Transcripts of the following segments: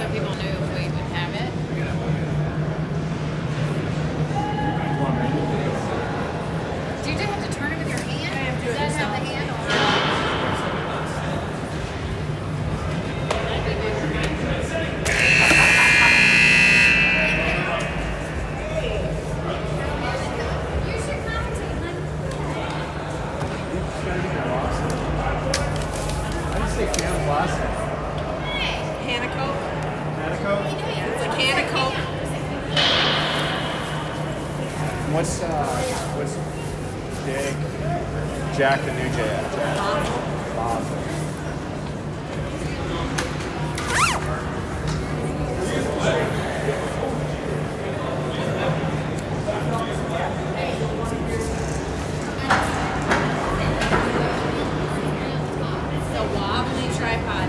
of people knew we would have it. Do you just have to turn it with your hand? Does that have the handle? What's Jake? Jack the new J at? Bob. The wobbly tripod.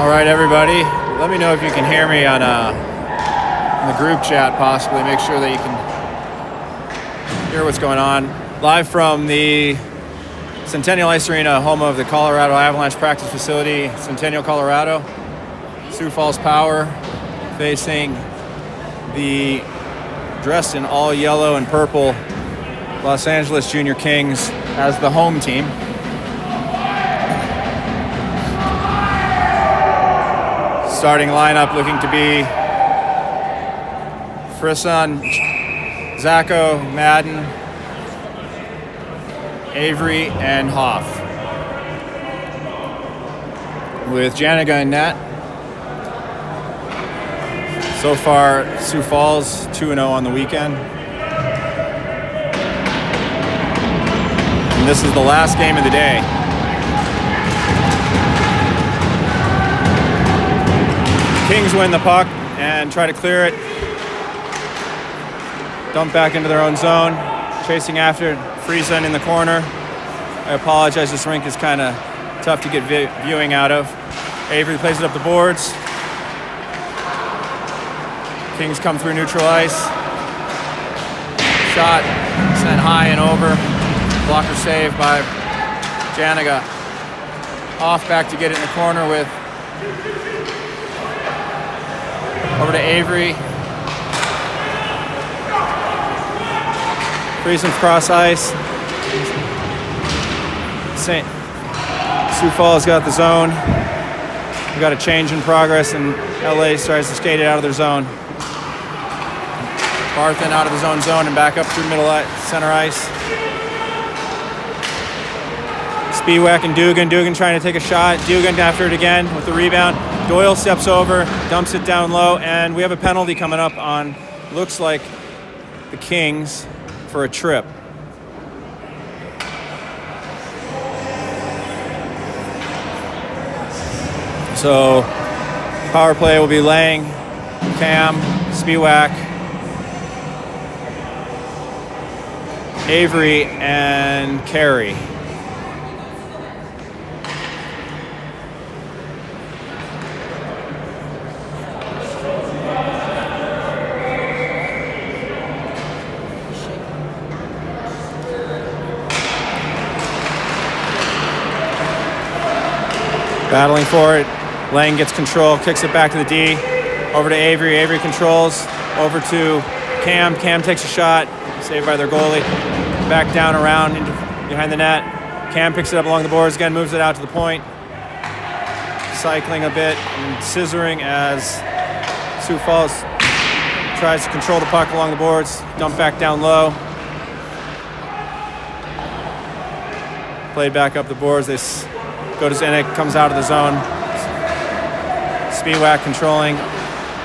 All right, everybody. Let me know if you can hear me on in the group chat, possibly. Make sure that you can hear what's going on. Live from the Centennial Ice Arena, home of the Colorado Avalanche practice facility, Centennial, Colorado. Sioux Falls Power facing the dressed in all yellow and purple Los Angeles Jr.Kings as the home team. Starting lineup looking to be Frisson, Zacco, Madden, Avery, and Hoff. With Janiga in net. So far, Sioux Falls 2-0 on the weekend. And this is the last game of the day. Kings win the puck and try to clear it. Dump back into their own zone. Chasing after it. Friesen in the corner. I apologize, this rink is kind of tough to get viewing out of. Avery plays it up the boards. Kings come through neutral ice. Shot sent high and over. Blocker save by Janiga. Off back to get it in the corner with over to Avery. Friesen cross ice. Sioux Falls got the zone. We got a change in progress, and LA tries to skate it out of their zone. Barthen out of his own zone and back up through center ice. Spiewak and Dugan. Dugan trying to take a shot. Dugan after it again with the rebound. Doyle steps over, dumps it down low, and we have a penalty coming up on, looks like, the Kings for a trip. So, power play will be Lang, Cam, Spiewak, Avery, and Carey. Battling for it. Lang gets control, kicks it back to the D. Over to Avery. Avery controls. Over to Cam. Cam takes a shot. Saved by their goalie. Back down around into behind the net. Cam picks it up along the boards again, moves it out to the point. Cycling a bit and scissoring as Sioux Falls tries to control the puck along the boards. Dump back down low. Played back up the boards. They go to Zenek, comes out of the zone. Spiewak controlling.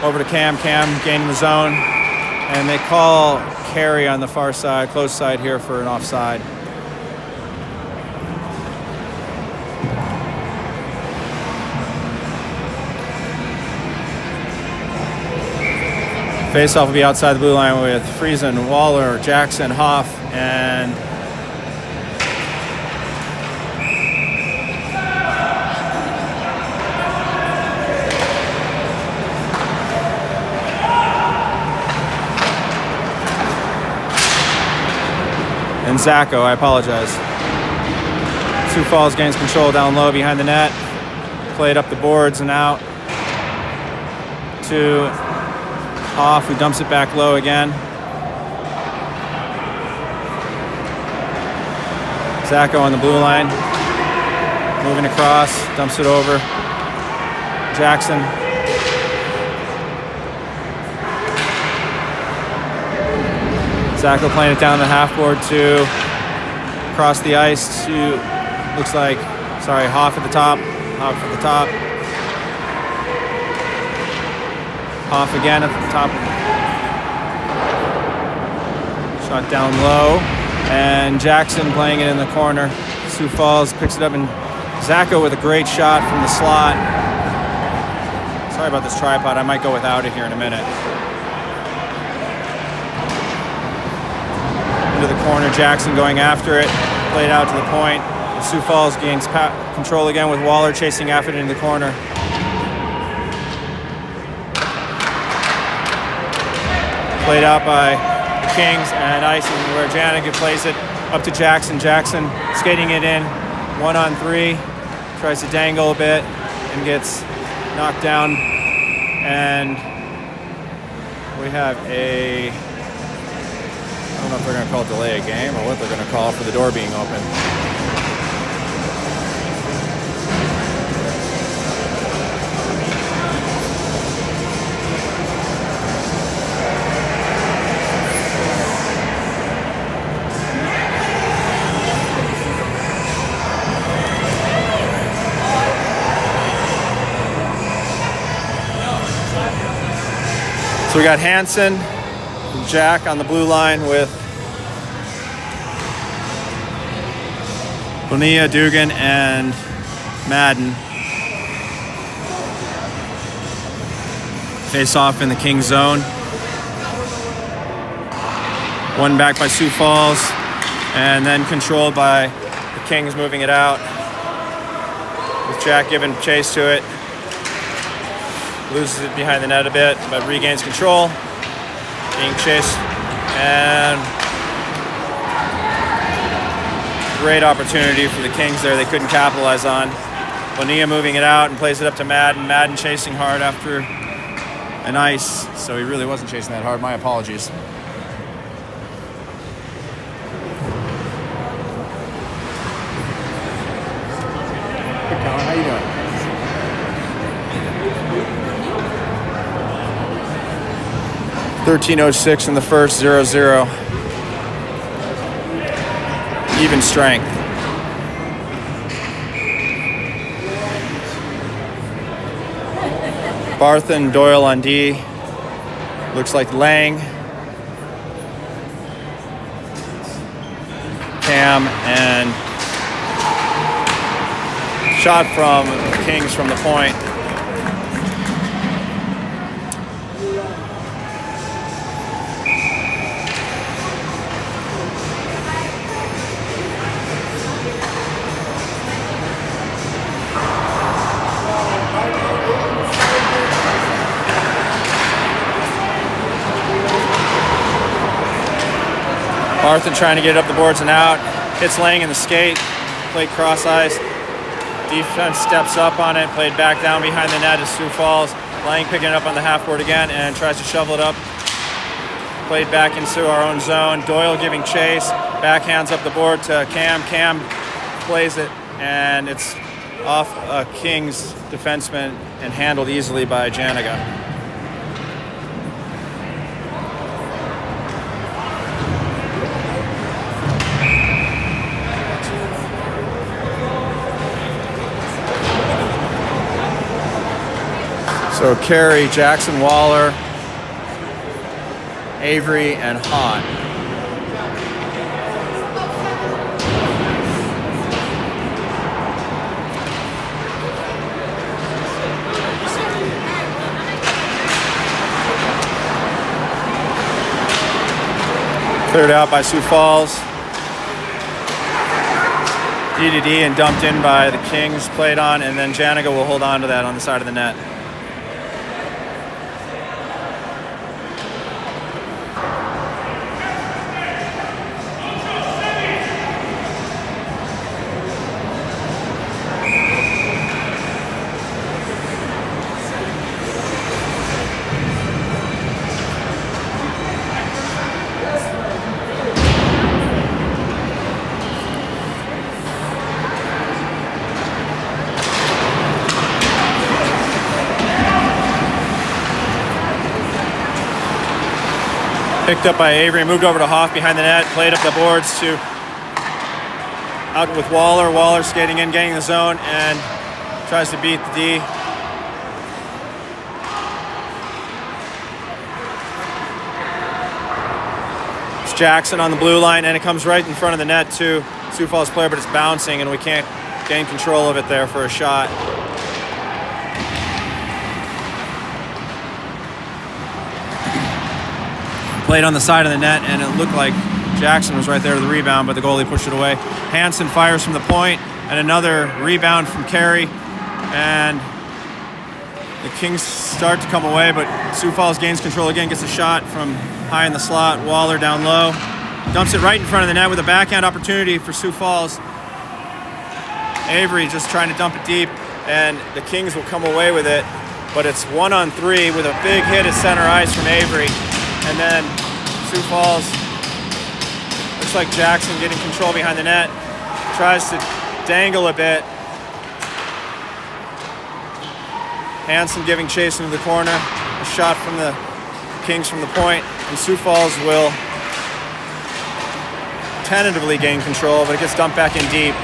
Over to Cam. Cam gaining the zone. And they call Carey on the far side, close side here for an offside. Faceoff will be outside the blue line with Friesen, Waller, Jackson, Hoff, and Zacco, I apologize. Sioux Falls gains control down low behind the net. Played up the boards and out to Hoff, who dumps it back low again. Zacco on the blue line. Moving across, dumps it over. Jackson. Zacco playing it down the half board to across the ice to, looks like, Hoff at the top. Hoff at the top. Hoff again at the top. Shot down low. And Jackson playing it in the corner. Sioux Falls picks it up, and Zacco with a great shot from the slot. Sorry about this tripod. I might go without it here in a minute. Into the corner, Jackson going after it, played out to the point. Sioux Falls gains control again with Waller chasing after it into the corner. Played out by the Kings, and icing where Janiga plays it up to Jackson. Jackson skating it in 1-on-3, tries to dangle a bit and gets knocked down. And we have a, I don't know if they're going to call it delay a game or what they're going to call for the door being open. So we got Hansen and Jack on the blue line with Bonilla, Dugan, and Madden. Face off in the Kings zone. One back by Sioux Falls, and then controlled by the Kings moving it out. With Jack giving chase to it. Loses it behind the net a bit, but regains control. Being chased, and great opportunity for the Kings there. They couldn't capitalize on. Bonilla moving it out and plays it up to Madden. Madden chasing hard after an ice, so he really wasn't chasing that hard. My apologies. Hey, Colin, how you doing? 13:06 in the first, 0-0. Even strength. Barth and Doyle on D. Looks like Lang. Cam and shot from the Kings from the point. Barthen trying to get it up the boards and out. Hits Lang in the skate. Played cross ice. Defense steps up on it. Played back down behind the net as Sioux Falls. Lang picking it up on the half board again and tries to shovel it up. Played back into our own zone. Doyle giving chase. Backhands up the board to Cam. Cam plays it, and it's off a Kings defenseman and handled easily by Janiga. So Carey, Jackson, Waller, Avery, and Hahn. Cleared out by Sioux Falls. D and dumped in by the Kings, played on, and then Janiga will hold on to that on the side of the net. Picked up by Avery, moved over to Hoff behind the net, played up the boards to out with Waller. Waller skating in, getting the zone, and tries to beat the D. It's Jackson on the blue line, and it comes right in front of the net to Sioux Falls player, but it's bouncing, and we can't gain control of it there for a shot. Played on the side of the net, and it looked like Jackson was right there to the rebound, but the goalie pushed it away. Hansen fires from the point, and another rebound from Carey, and The Kings start to come away, but Sioux Falls gains control again, gets a shot from high in the slot. Waller down low, dumps it right in front of the net with a backhand opportunity for Sioux Falls. Avery just trying to dump it deep, and the Kings will come away with it, but it's 1-on-3 with a big hit at center ice from Avery. And then Sioux Falls, looks like Jackson getting control behind the net, tries to dangle a bit. Hansen giving chase into the corner, a shot from the Kings from the point, and Sioux Falls will tentatively gain control, but it gets dumped back in deep.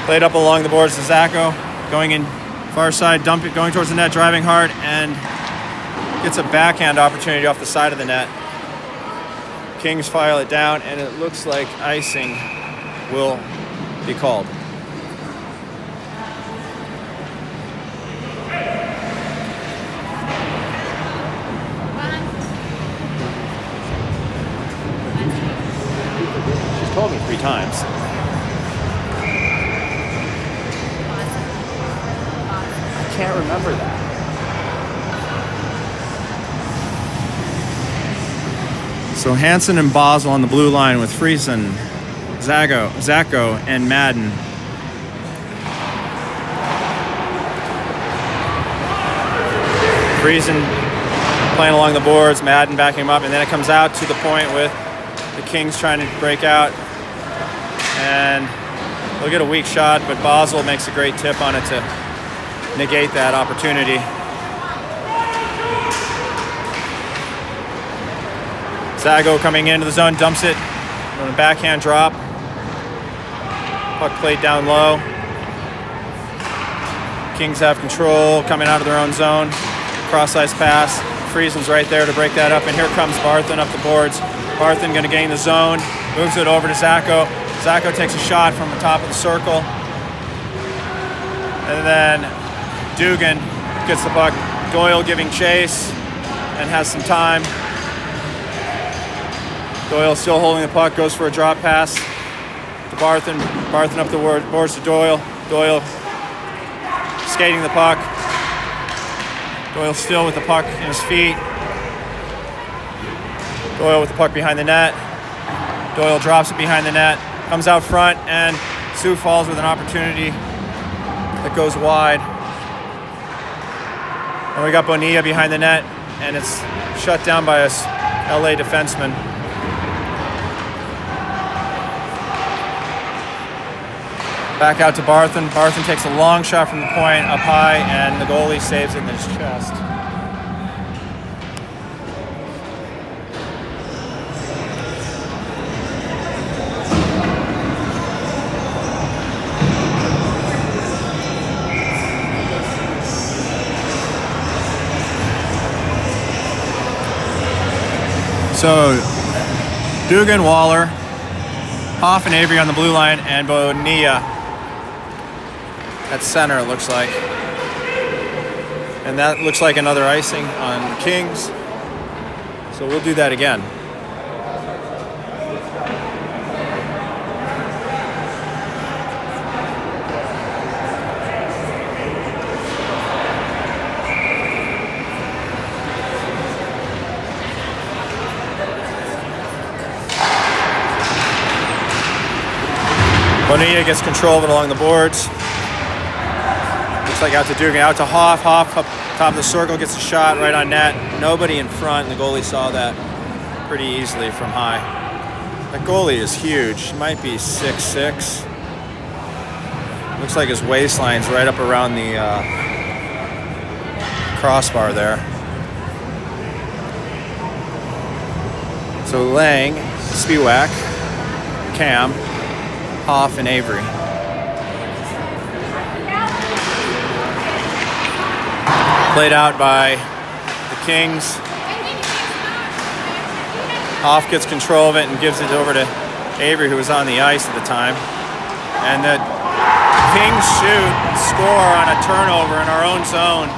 Played up along the boards to Zacco, going in far side, going towards the net, driving hard, and gets a backhand opportunity off the side of the net. Kings file it down, and it looks like icing will be called. She's told me 3 times. I can't remember that. So Hansen and Basel on the blue line with Friesen, Zacco, and Madden. Friesen playing along the boards, Madden backing him up, and then it comes out to the point with the Kings trying to break out. And they'll get a weak shot, but Basel makes a great tip on it to negate that opportunity. Zago coming into the zone, dumps it on a backhand drop. Puck played down low. Kings have control, coming out of their own zone. Cross ice pass. Friesen's right there to break that up, and here comes Barthen up the boards. Barthen going to gain the zone, moves it over to Zacco. Zacco takes a shot from the top of the circle. And then Dugan gets the puck. Doyle giving chase and has some time. Doyle still holding the puck, goes for a drop pass to Barthen. Barthen up the boards to Doyle. Doyle skating the puck. Doyle still with the puck in his feet. Doyle with the puck behind the net. Doyle drops it behind the net, comes out front, and Sioux Falls with an opportunity that goes wide. And we got Bonilla behind the net, and it's shut down by a LA defenseman. Back out to Barthen. Barthen takes a long shot from the point up high, and the goalie saves it in his chest. So, Dugan, Waller, Hoff and Avery on the blue line, and Bonilla at center, it looks like. And that looks like another icing on the Kings. So we'll do that again. Bonilla gets control of it along the boards. Looks like out to Dugan, out to Hoff. Hoff up top of the circle, gets a shot right on net. Nobody in front, and the goalie saw that pretty easily from high. That goalie is huge. He might be 6'6". Looks like his waistline's right up around the crossbar there. So Lang, Spiewak, Cam, Hoff, and Avery. Played out by the Kings. Hoff gets control of it and gives it over to Avery, who was on the ice at the time. And the Kings shoot and score on a turnover in our own zone.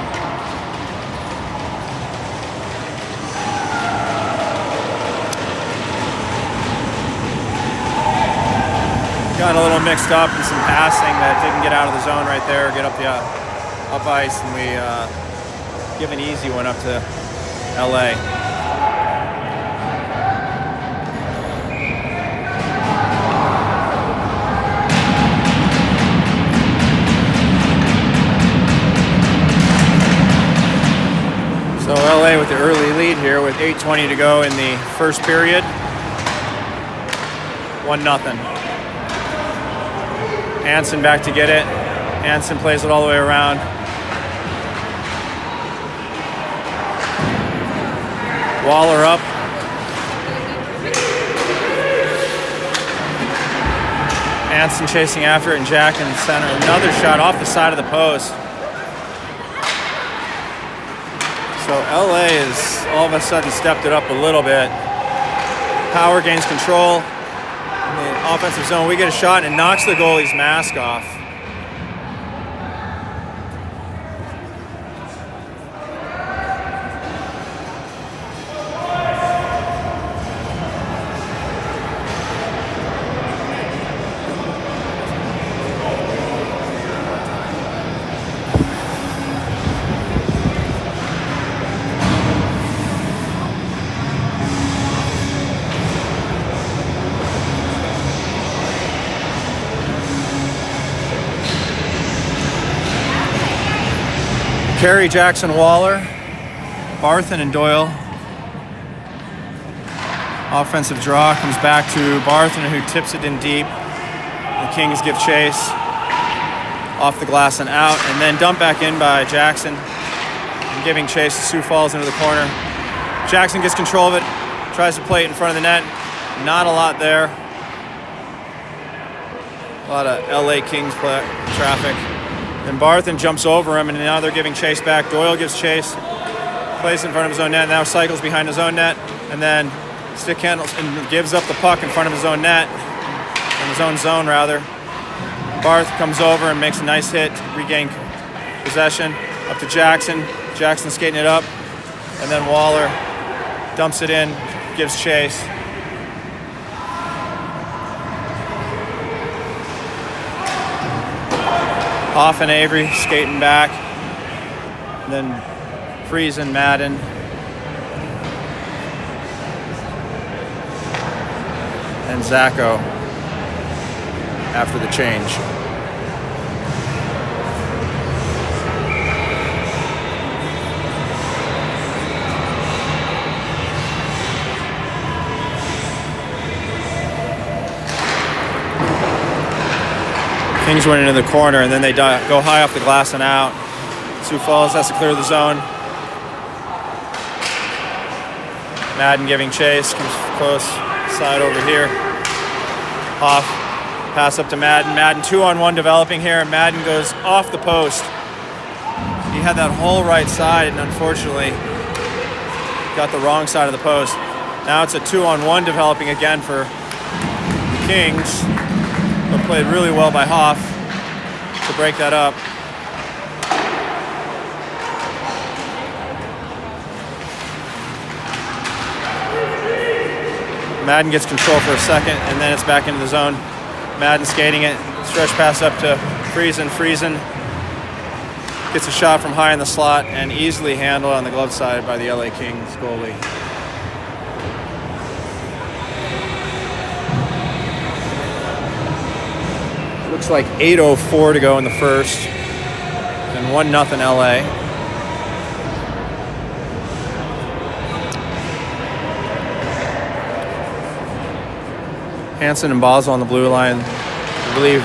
Got a little mixed up in some passing that didn't get out of the zone right there, get up the up ice, and we give an easy one up to LA. So LA with the early lead here with 8:20 to go in the first period. 1-0. Hansen back to get it. Hansen plays it all the way around. Waller up. Hansen chasing after it, and Jack in the center. Another shot off the side of the post. So LA has all of a sudden stepped it up a little bit. Power gains control in the offensive zone. We get a shot and it knocks the goalie's mask off. Carey, Jackson, Waller, Barthen, and Doyle. Offensive draw comes back to Barthen, who tips it in deep. The Kings give chase off the glass and out, and then dumped back in by Jackson, and giving chase to Sioux Falls into the corner. Jackson gets control of it, tries to play it in front of the net. Not a lot there. A lot of LA Kings traffic. Then Barthen jumps over him, and now they're giving chase back. Doyle gives chase, plays in front of his own net, now cycles behind his own net, and then stick handles and gives up the puck in front of his own net, in his own zone rather. Barth comes over and makes a nice hit to regain possession. Up to Jackson. Jackson skating it up, and then Waller dumps it in, gives chase. Off and Avery skating back. Then Friesen, Madden. And Zacco after the change. Kings went into the corner, and then they go high off the glass and out. Sioux Falls has to clear the zone. Madden giving chase, comes close, side over here. Off, pass up to Madden. Madden 2-on-1 developing here. Madden goes off the post. He had that whole right side, and unfortunately got the wrong side of the post. Now it's a 2-on-1 developing again for the Kings. But played really well by Hoff to break that up. Madden gets control for a second, and then it's back into the zone. Madden skating it, stretch pass up to Friesen. Friesen gets a shot from high in the slot and easily handled on the glove side by the LA Kings goalie. Looks like 8:04 to go in the first, and 1-0 LA. Hansen and Basel on the blue line. I believe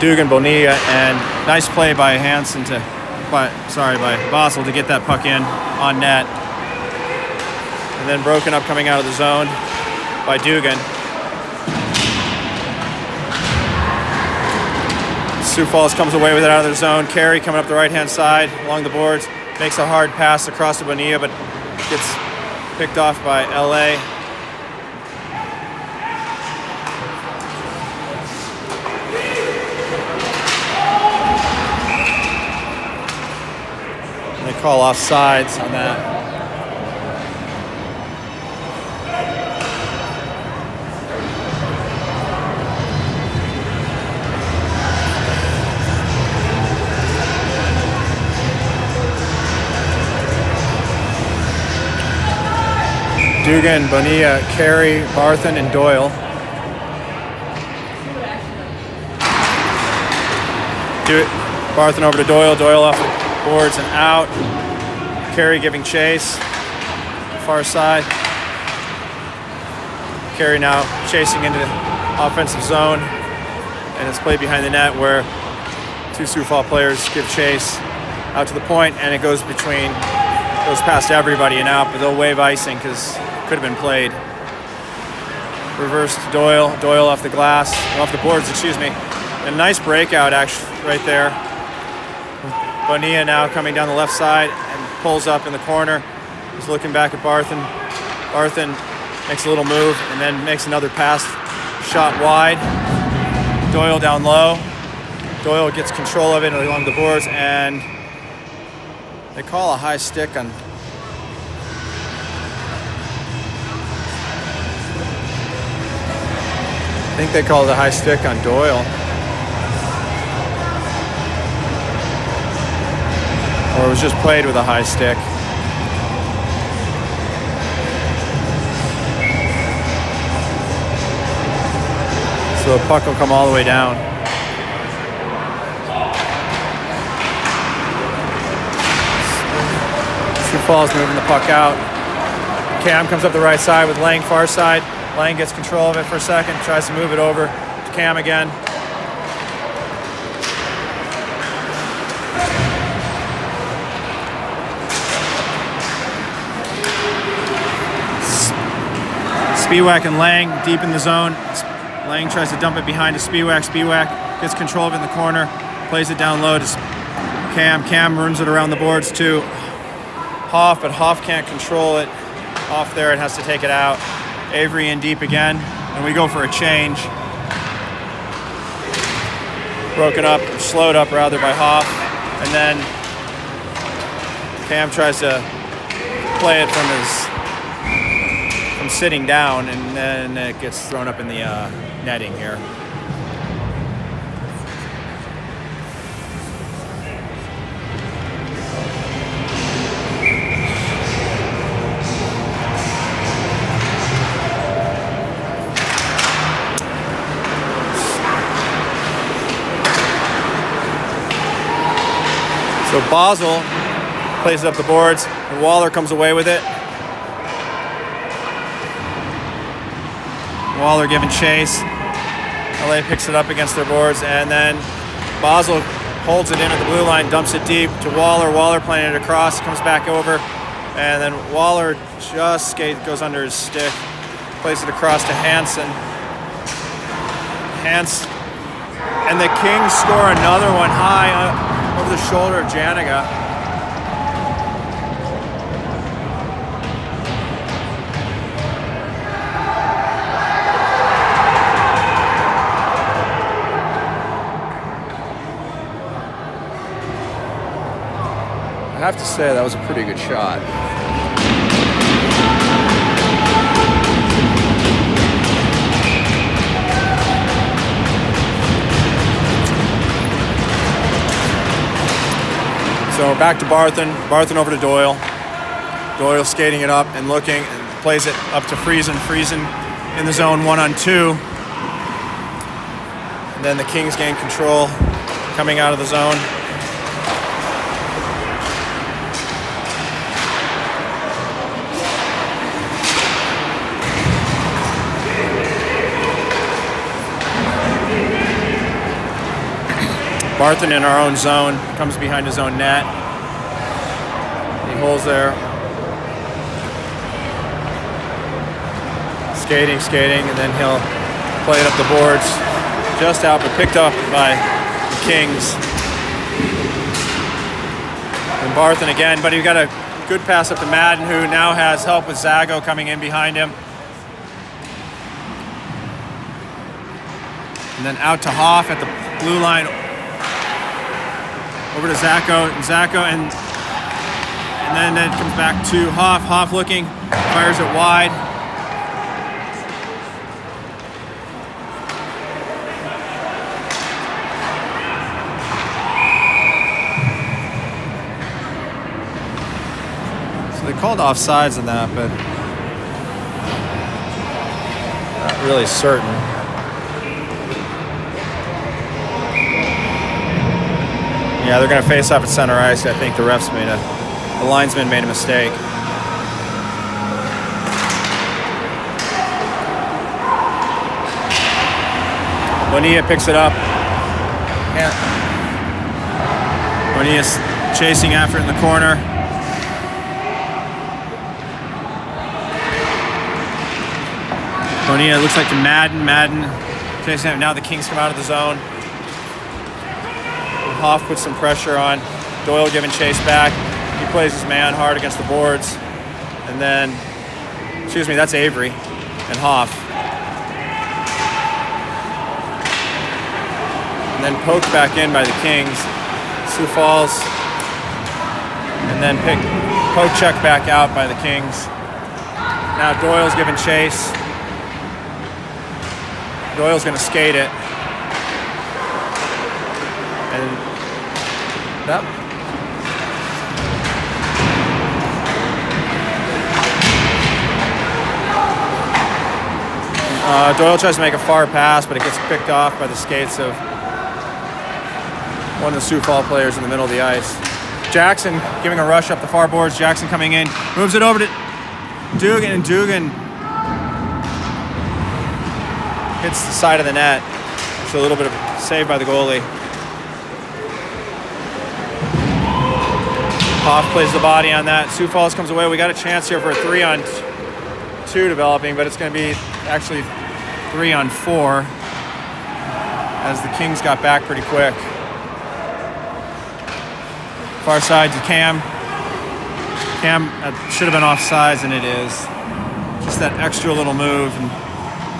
Dugan, Bonilla, and nice play by Hansen by Basel to get that puck in on net. And then broken up coming out of the zone by Dugan. Sioux Falls comes away with it out of their zone. Carey coming up the right-hand side along the boards. Makes a hard pass across to Bonilla, but gets picked off by LA. And they call offsides on that. Dugan, Bonilla, Carey, Barthen, and Doyle. Barthen over to Doyle. Doyle off the boards and out. Carey giving chase. Far side. Carey now chasing into the offensive zone. And it's played behind the net where two Sioux Falls players give chase out to the point, and it goes past everybody and out, but they'll wave icing because it could have been played. Reverse to Doyle. Doyle off the glass, off the boards, excuse me. And a nice breakout actually right there. Bonilla now coming down the left side and pulls up in the corner. He's looking back at Barthen. Barthen makes a little move and then makes another pass, shot wide. Doyle down low. Doyle gets control of it along the boards, and they call a high stick on. I think they called a high stick on Doyle. Or it was just played with a high stick. So the puck will come all the way down. Sioux Falls moving the puck out. Cam comes up the right side with Lang far side. Lang gets control of it for a second, tries to move it over to Cam again. Spiewak and Lang deep in the zone. Lang tries to dump it behind to Spiewak. Spiewak gets control of it in the corner, plays it down low to Cam. Cam runs it around the boards to Hoff, but Hoff can't control it. Off there, it has to take it out. Avery in deep again, and we go for a change. Broken up, slowed up rather by Hoff, and then Cam tries to play it from sitting down, and then it gets thrown up in the netting here. So Basel plays it up the boards, and Waller comes away with it. Waller giving chase. LA picks it up against their boards, and then Basel holds it in at the blue line, dumps it deep to Waller. Waller playing it across, comes back over, and then Waller just goes under his stick, plays it across to Hansen. And the Kings score another one high over the shoulder of Janiga. I have to say that was a pretty good shot. So back to Barthen. Barthen over to Doyle. Doyle skating it up and looking, and plays it up to Friesen. Friesen in the zone 1-on-2. And then the Kings gain control coming out of the zone. Barthen in our own zone, comes behind his own net. He holds there. Skating, and then he'll play it up the boards. Just out, but picked up by the Kings. And Barthen again, but he got a good pass up to Madden, who now has help with Zago coming in behind him. And then out to Hoff at the blue line. Over to Zacco, and then it comes back to Hoff. Hoff looking, fires it wide. So they called offsides on that, but really certain. Yeah, they're going to face off at center ice. I think the linesman made a mistake. Bonilla picks it up. Yeah. Bonilla's chasing after it in the corner. Bonilla looks like to Madden chasing it. Now the Kings come out of the zone. Hoff puts some pressure on. Doyle giving chase back. He plays his man hard against the boards. And then, that's Avery and Hoff. And then poked back in by the Kings. Sioux Falls. And then poke check back out by the Kings. Now Doyle's giving chase. Doyle's going to skate it. And that. Doyle tries to make a far pass, but it gets picked off by the skates of one of the Sioux Falls players in the middle of the ice. Jackson giving a rush up the far boards. Jackson coming in, moves it over to Dugan, and Dugan hits the side of the net. So a little bit of a save by the goalie. Hoff plays the body on that. Sioux Falls comes away. We got a chance here for a 3-on-2 developing, but it's going to be actually 3-on-4 as the Kings got back pretty quick. Far side to Cam. Cam should have been offsides, and it is. Just that extra little move, and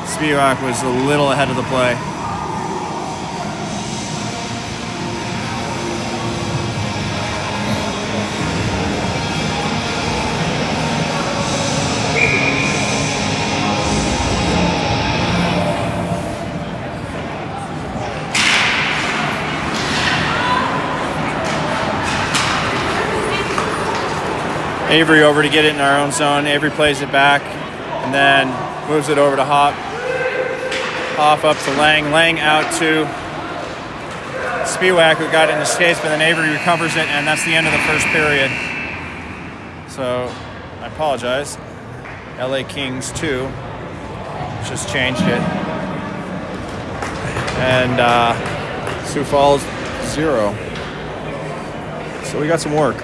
Spivak was a little ahead of the play. Avery over to get it in our own zone. Avery plays it back and then moves it over to Hoff. Hoff up to Lang. Lang out to Spivak, who got it in the skates, but then Avery recovers it, and that's the end of the first period. So I apologize. LA Kings 2 just changed it. And Sioux Falls 0. So we got some work.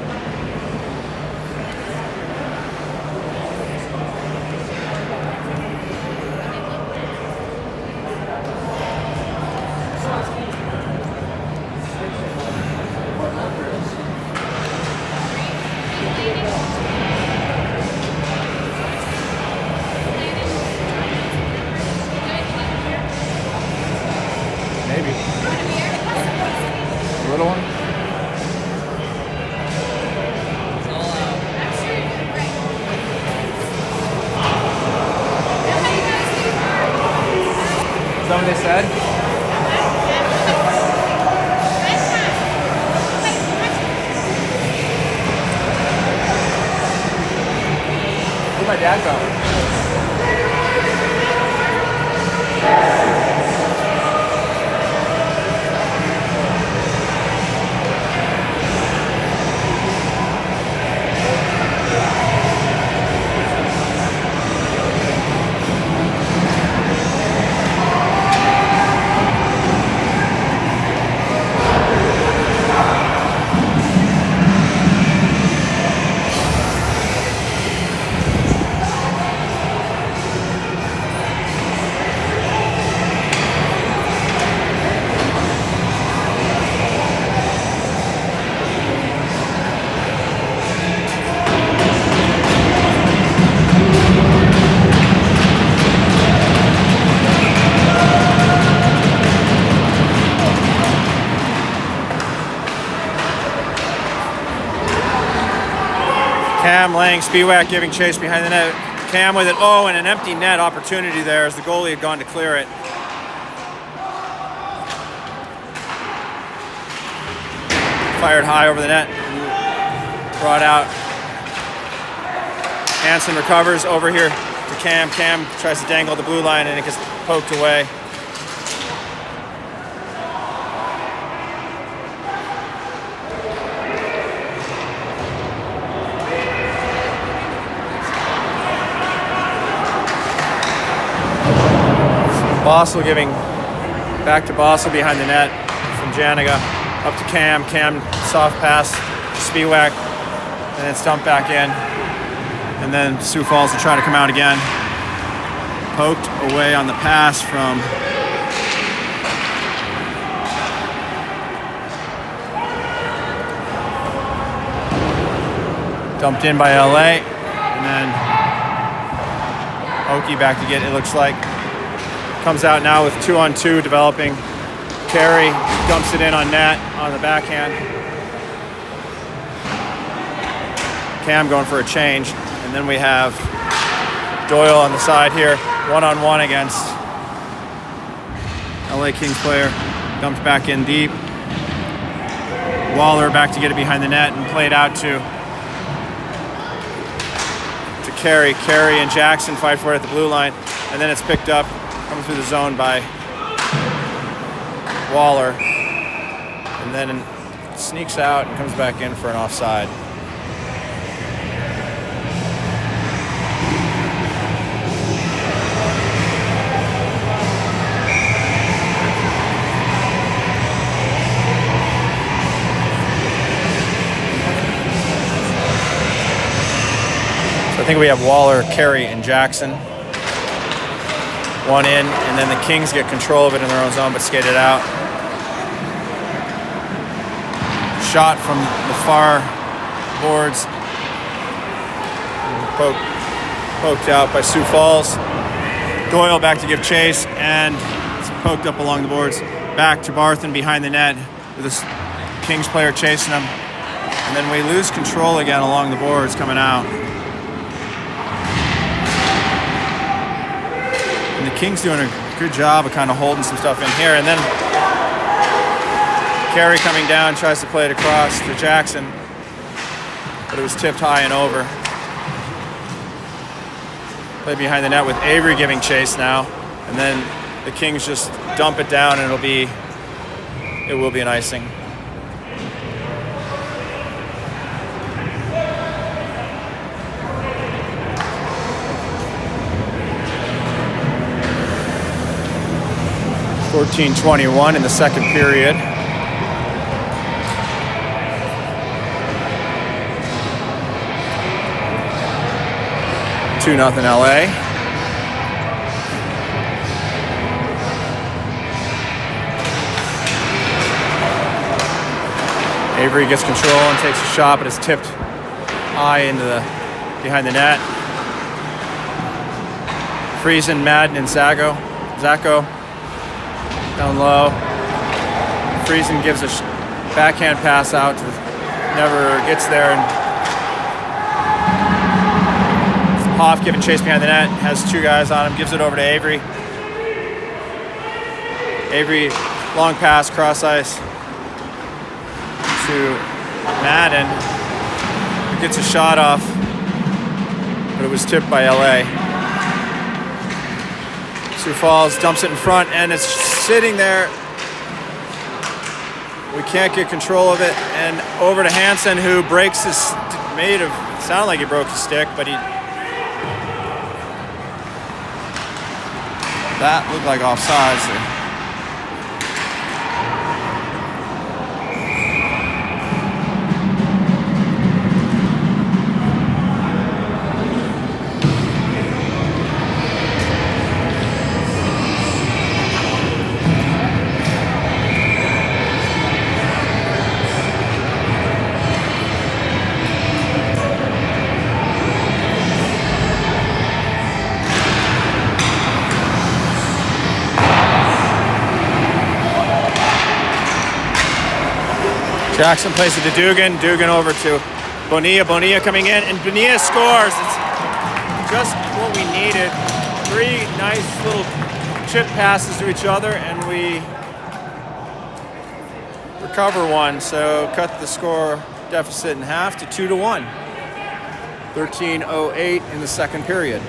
Little one? Is that what they said? Where'd my dad go? Cam, Lang, Spivak giving chase behind the net. Cam with it. Oh, and an empty net opportunity there as the goalie had gone to clear it. Fired high over the net. Brought out. Hansen recovers over here. to Cam. Cam tries to dangle the blue line and it gets poked away. Bossel giving back to Bossel behind the net from Janiga. Up to Cam. Cam soft pass, Spiewak, and then stumped back in. And then Sioux Falls are trying to come out again. Poked away on the pass from dumped in by LA. And then Oki back to get, it looks like. Comes out now with 2-on-2 developing. Carey dumps it in on net on the backhand. Cam going for a change. And then we have Doyle on the side here, 1-on-1 against LA Kings player. Dumped back in deep. Waller back to get it behind the net and play it out to Carey. Carey and Jackson fight for it at the blue line. And then it's picked up, comes through the zone by Waller. And then it sneaks out and comes back in for an offside. I think we have Waller, Carey, and Jackson. One in, and then the Kings get control of it in their own zone, but skate it out. Shot from the far boards. Poked out by Sioux Falls. Doyle back to give chase, and it's poked up along the boards. Back to Barthen behind the net with this Kings player chasing him. And then we lose control again along the boards coming out. And the Kings doing a good job of kind of holding some stuff in here. And then Carey coming down, tries to play it across to Jackson, but it was tipped high and over. Play behind the net with Avery giving chase now. And then the Kings just dump it down and it will be an icing. .14:21 in the second period. Two nothing LA. Avery gets control and takes a shot, but it's tipped high into behind the net. Friesen, Madden, and Zacco down low. Friesen gives a backhand pass out to never gets there, and Hoff giving chase behind the net, has two guys on him, gives it over to Avery. Avery, long pass, cross ice to Madden. Gets a shot off, but it was tipped by LA. Sioux Falls dumps it in front, and it's sitting there. We can't get control of it, and over to Hansen, who breaks his, sounded like he broke his stick, but that looked like offsides. Jackson plays it to Dugan. Dugan over to Bonilla. Bonilla coming in, and Bonilla scores. It's just what we needed. Three nice little chip passes to each other, and we recover one. So cut the score deficit in half to 2-1. 13:08 in the second period.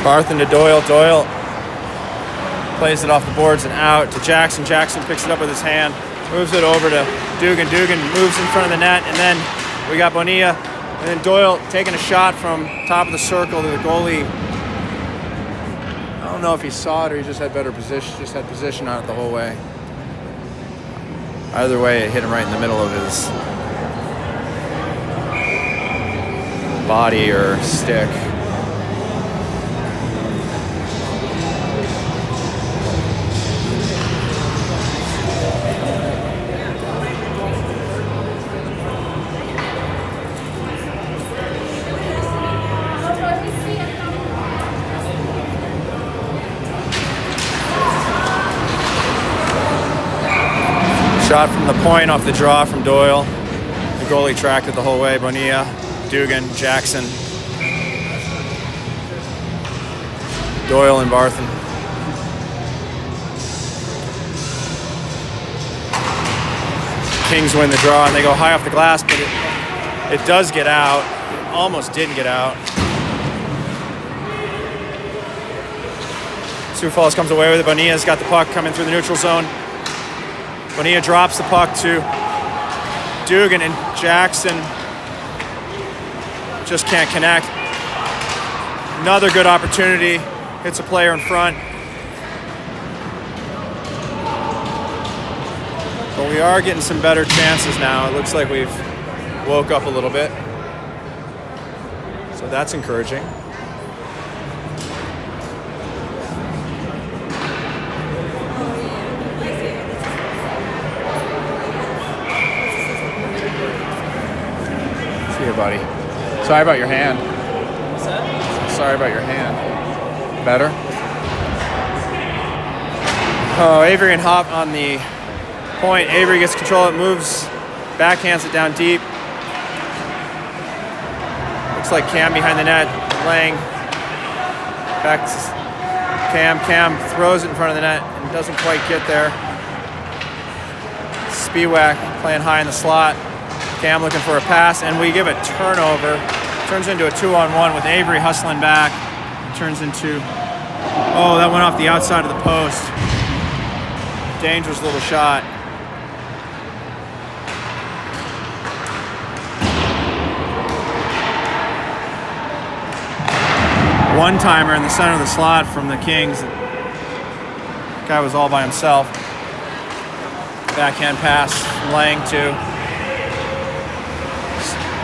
Barthen to Doyle. Doyle plays it off the boards and out to Jackson. Jackson picks it up with his hand, moves it over to Dugan. Dugan moves in front of the net, and then we got Bonilla. And then Doyle taking a shot from top of the circle to the goalie. I don't know if he saw it or he just had better position, just had position on it the whole way. Either way, it hit him right in the middle of his body or stick. Shot from the point off the draw from Doyle. The goalie tracked it the whole way. Bonilla, Dugan, Jackson, Doyle, and Barthen. Kings win the draw, and they go high off the glass, but it does get out. It almost didn't get out. Sioux Falls comes away with it. Bonilla's got the puck coming through the neutral zone. Bonilla drops the puck to Dugan, and Jackson just can't connect. Another good opportunity. Hits a player in front. But we are getting some better chances now. It looks like we've woke up a little bit. So that's encouraging. Here, buddy. Sorry about your hand. What's that? Sorry about your hand. Better? Oh, Avery and Hop on the point. Avery gets control. It moves, backhands it down deep. Looks like Cam behind the net. Lang. Back to Cam. Cam throws it in front of the net and doesn't quite get there. Spiewak playing high in the slot. Cam looking for a pass, and we give a turnover. Turns into a 2-on-1 with Avery hustling back. Turns into, oh, that went off the outside of the post. Dangerous little shot. One-timer in the center of the slot from the Kings. The guy was all by himself. Backhand pass from Lang to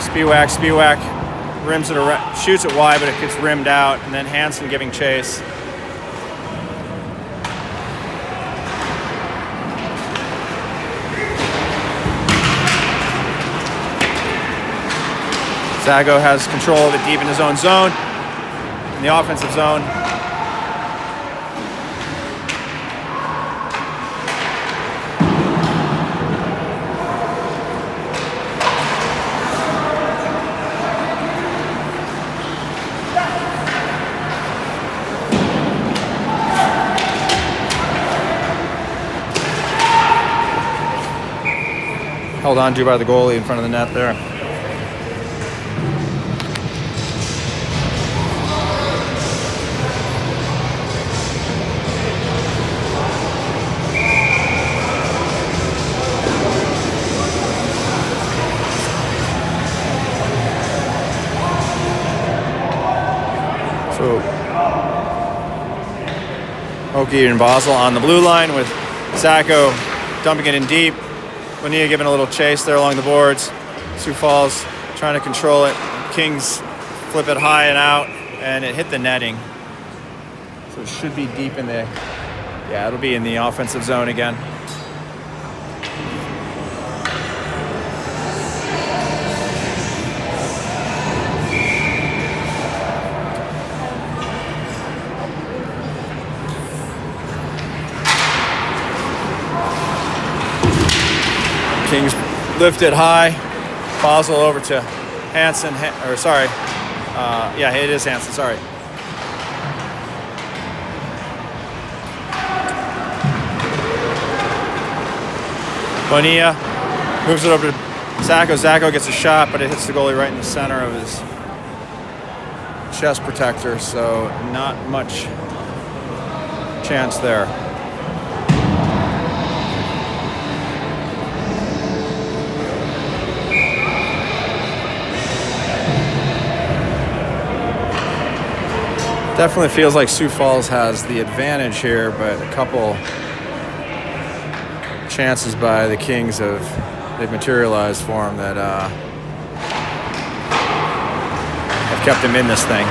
Spiewak rims it around, shoots it wide, but it gets rimmed out, and then Hansen giving chase. Zago has control of it deep in his own zone, in the offensive zone. Held on to by the goalie in front of the net there. So Oki and Basel on the blue line with Sacco dumping it in deep. Bonilla giving a little chase there along the boards. Sioux Falls trying to control it. Kings flip it high and out, and it hit the netting. So it should be deep in the, yeah, it'll be in the offensive zone again. Kings lift it high. Basel over to Hansen, yeah, it is Hansen, sorry. Bonilla moves it over to Zacco. Zacco gets a shot, but it hits the goalie right in the center of his chest protector, so not much chance there. Definitely feels like Sioux Falls has the advantage here, but a couple chances by the Kings they've materialized for them that have kept them in this thing.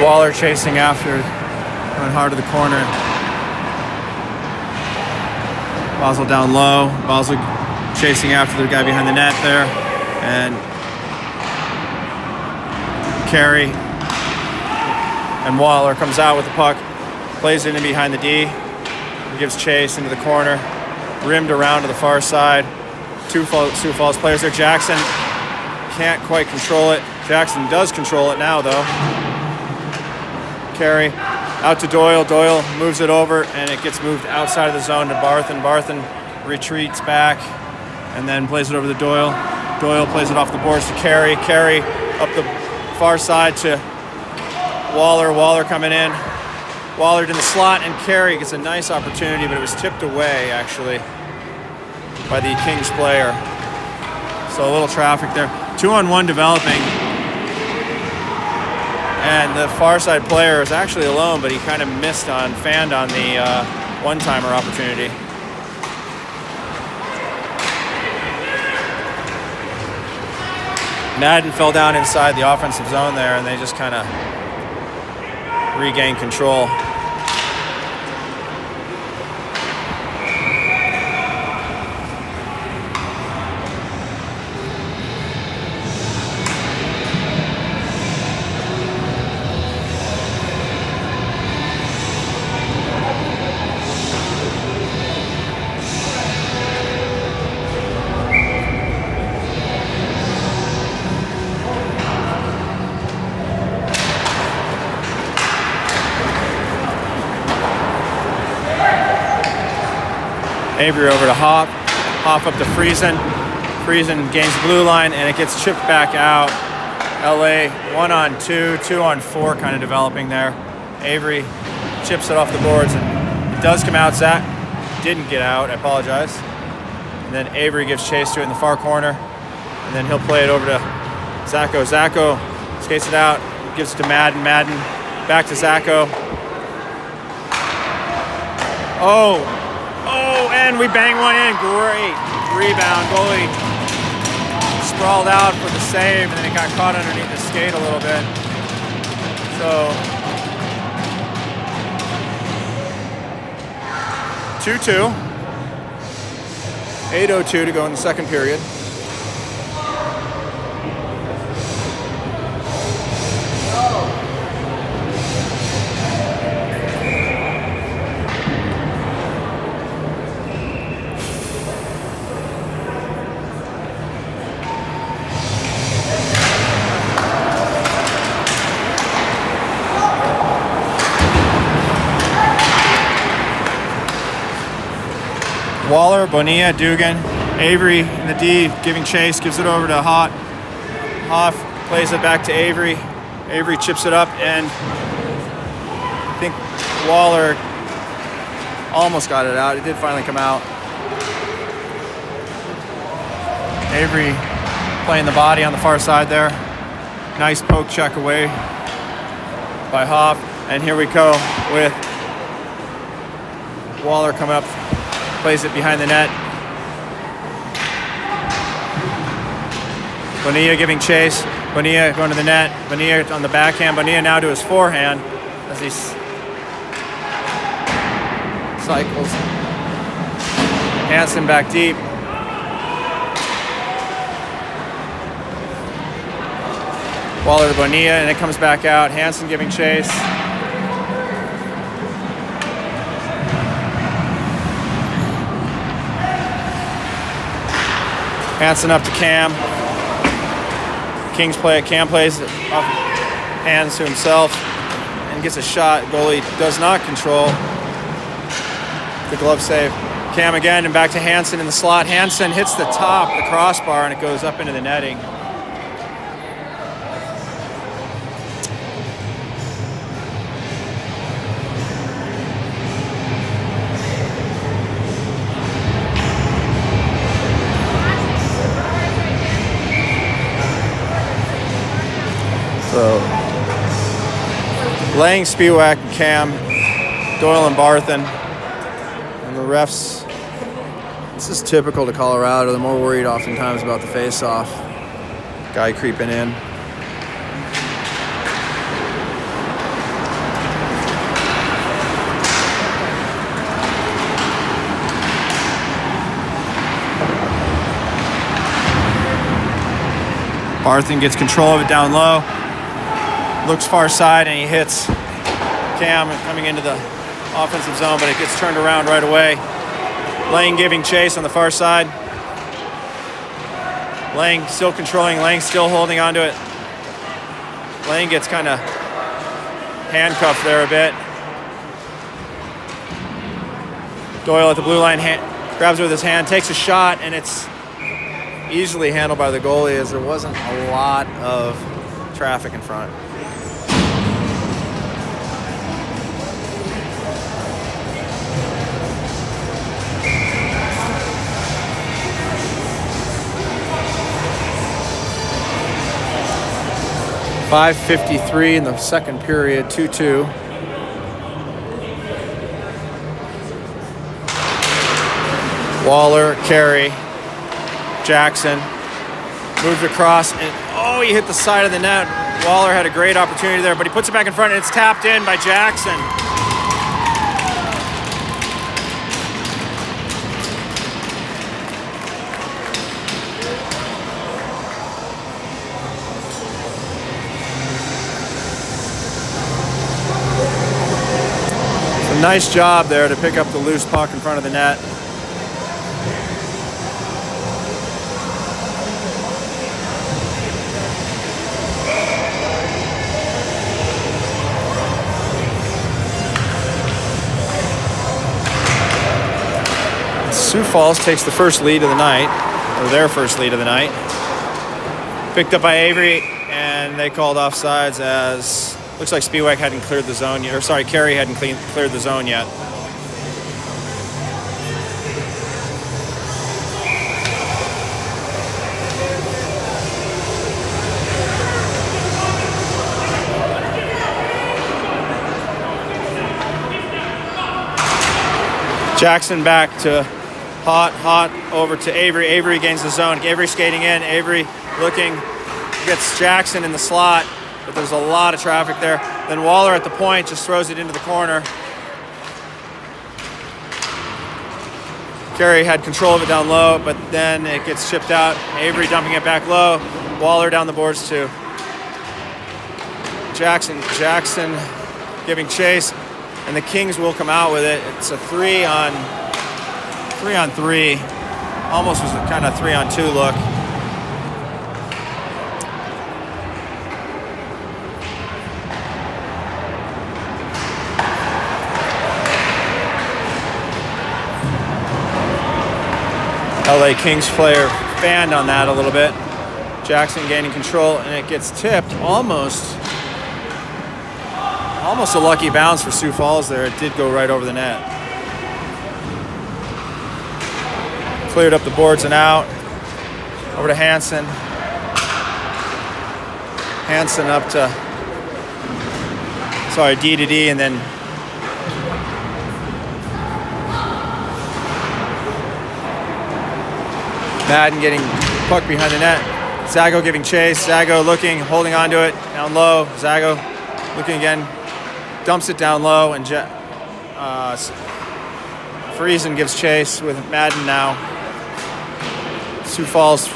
Waller chasing after, going hard to the corner. Basel down low. Basel chasing after the guy behind the net there. And Carey. And Waller comes out with the puck. Plays it in behind the D. Gives chase into the corner. Rimmed around to the far side. Two Sioux Falls players there. Jackson can't quite control it. Jackson does control it now, though. Carey out to Doyle. Doyle moves it over, and it gets moved outside of the zone to Barthen. Barthen retreats back and then plays it over to Doyle. Doyle plays it off the boards to Carey. Carey up the far side to Waller. Waller coming in. Waller in the slot, and Carey gets a nice opportunity, but it was tipped away, actually, by the Kings player. So a little traffic there. 2-on-1 developing. And the far side player is actually alone, but he kind of fanned on the one-timer opportunity. Madden fell down inside the offensive zone there, and they just kind of regained control. Avery over to Hoff. Hoff up to Friesen. Friesen gains the blue line, and it gets chipped back out. LA 1-on-2, 2-on-4 kind of developing there. Avery chips it off the boards, and it does come out. Zach didn't get out. I apologize. And then Avery gives chase to it in the far corner, and then he'll play it over to Zacco. Zacco skates it out, gives it to Madden. Madden back to Zacco. Oh, and we bang one in. Great rebound. Goalie sprawled out for the save, and then it got caught underneath the skate a little bit. So 2-2. 8:02 to go in the second period. Waller, Bonilla, Dugan, Avery in the D giving chase, gives it over to Hoff. Hoff plays it back to Avery. Avery chips it up, and I think Waller almost got it out. It did finally come out. Avery playing the body on the far side there. Nice poke check away by Hoff. And here we go with Waller coming up. Plays it behind the net. Bonilla giving chase. Bonilla going to the net. Bonilla on the backhand. Bonilla now to his forehand as he cycles. Hansen back deep. Waller to Bonilla, and it comes back out. Hansen giving chase. Hansen up to Cam. Kings play it. Cam plays it off hands to himself and Cam gets a shot. Goalie does not control. The glove save. Cam again and back to Hansen in the slot. Hansen hits the top, the crossbar, and it goes up into the netting. So, Lang, Spiewak, and Cam, Doyle and Barthen, and the refs. This is typical to Colorado. They're more worried oftentimes about the face-off. Guy creeping in. Barthen gets control of it down low. Looks far side and he hits Cam coming into the offensive zone, but it gets turned around right away. Lang giving chase on the far side. Lang still controlling, Lang still holding onto it. Lang gets kind of handcuffed there a bit. Doyle at the blue line grabs it with his hand, takes a shot, and it's easily handled by the goalie as there wasn't a lot of traffic in front. .5:53 in the second period, 2-2. Waller, Carey, Jackson moved across, and he hit the side of the net. Waller had a great opportunity there, but he puts it back in front, and it's tapped in by Jackson. Nice job there to pick up the loose puck in front of the net. Sioux Falls takes the first lead of the night, or their first lead of the night. Picked up by Avery, and they called offsides as looks like Spiewak hadn't cleared the zone yet, or sorry, Carey hadn't cleared the zone yet. Jackson back to hot over to Avery. Avery gains the zone. Avery skating in. Avery looking, gets Jackson in the slot. But there's a lot of traffic there. Then Waller at the point just throws it into the corner. Carey had control of it down low, but then it gets chipped out. Avery dumping it back low. Waller down the boards too. Jackson giving chase, and the Kings will come out with it. It's a 3-on-3. Almost was a kind of 3-on-2 look. LA Kings player fanned on that a little bit. Jackson gaining control, and it gets tipped almost a lucky bounce for Sioux Falls there. It did go right over the net. Cleared up the boards and out. Over to Hansen. Hansen up to, D to D, and then Madden getting puck behind the net. Zago giving chase. Zago looking, holding onto it down low. Zago looking again, dumps it down low, and Friesen gives chase with Madden now. Sioux Falls.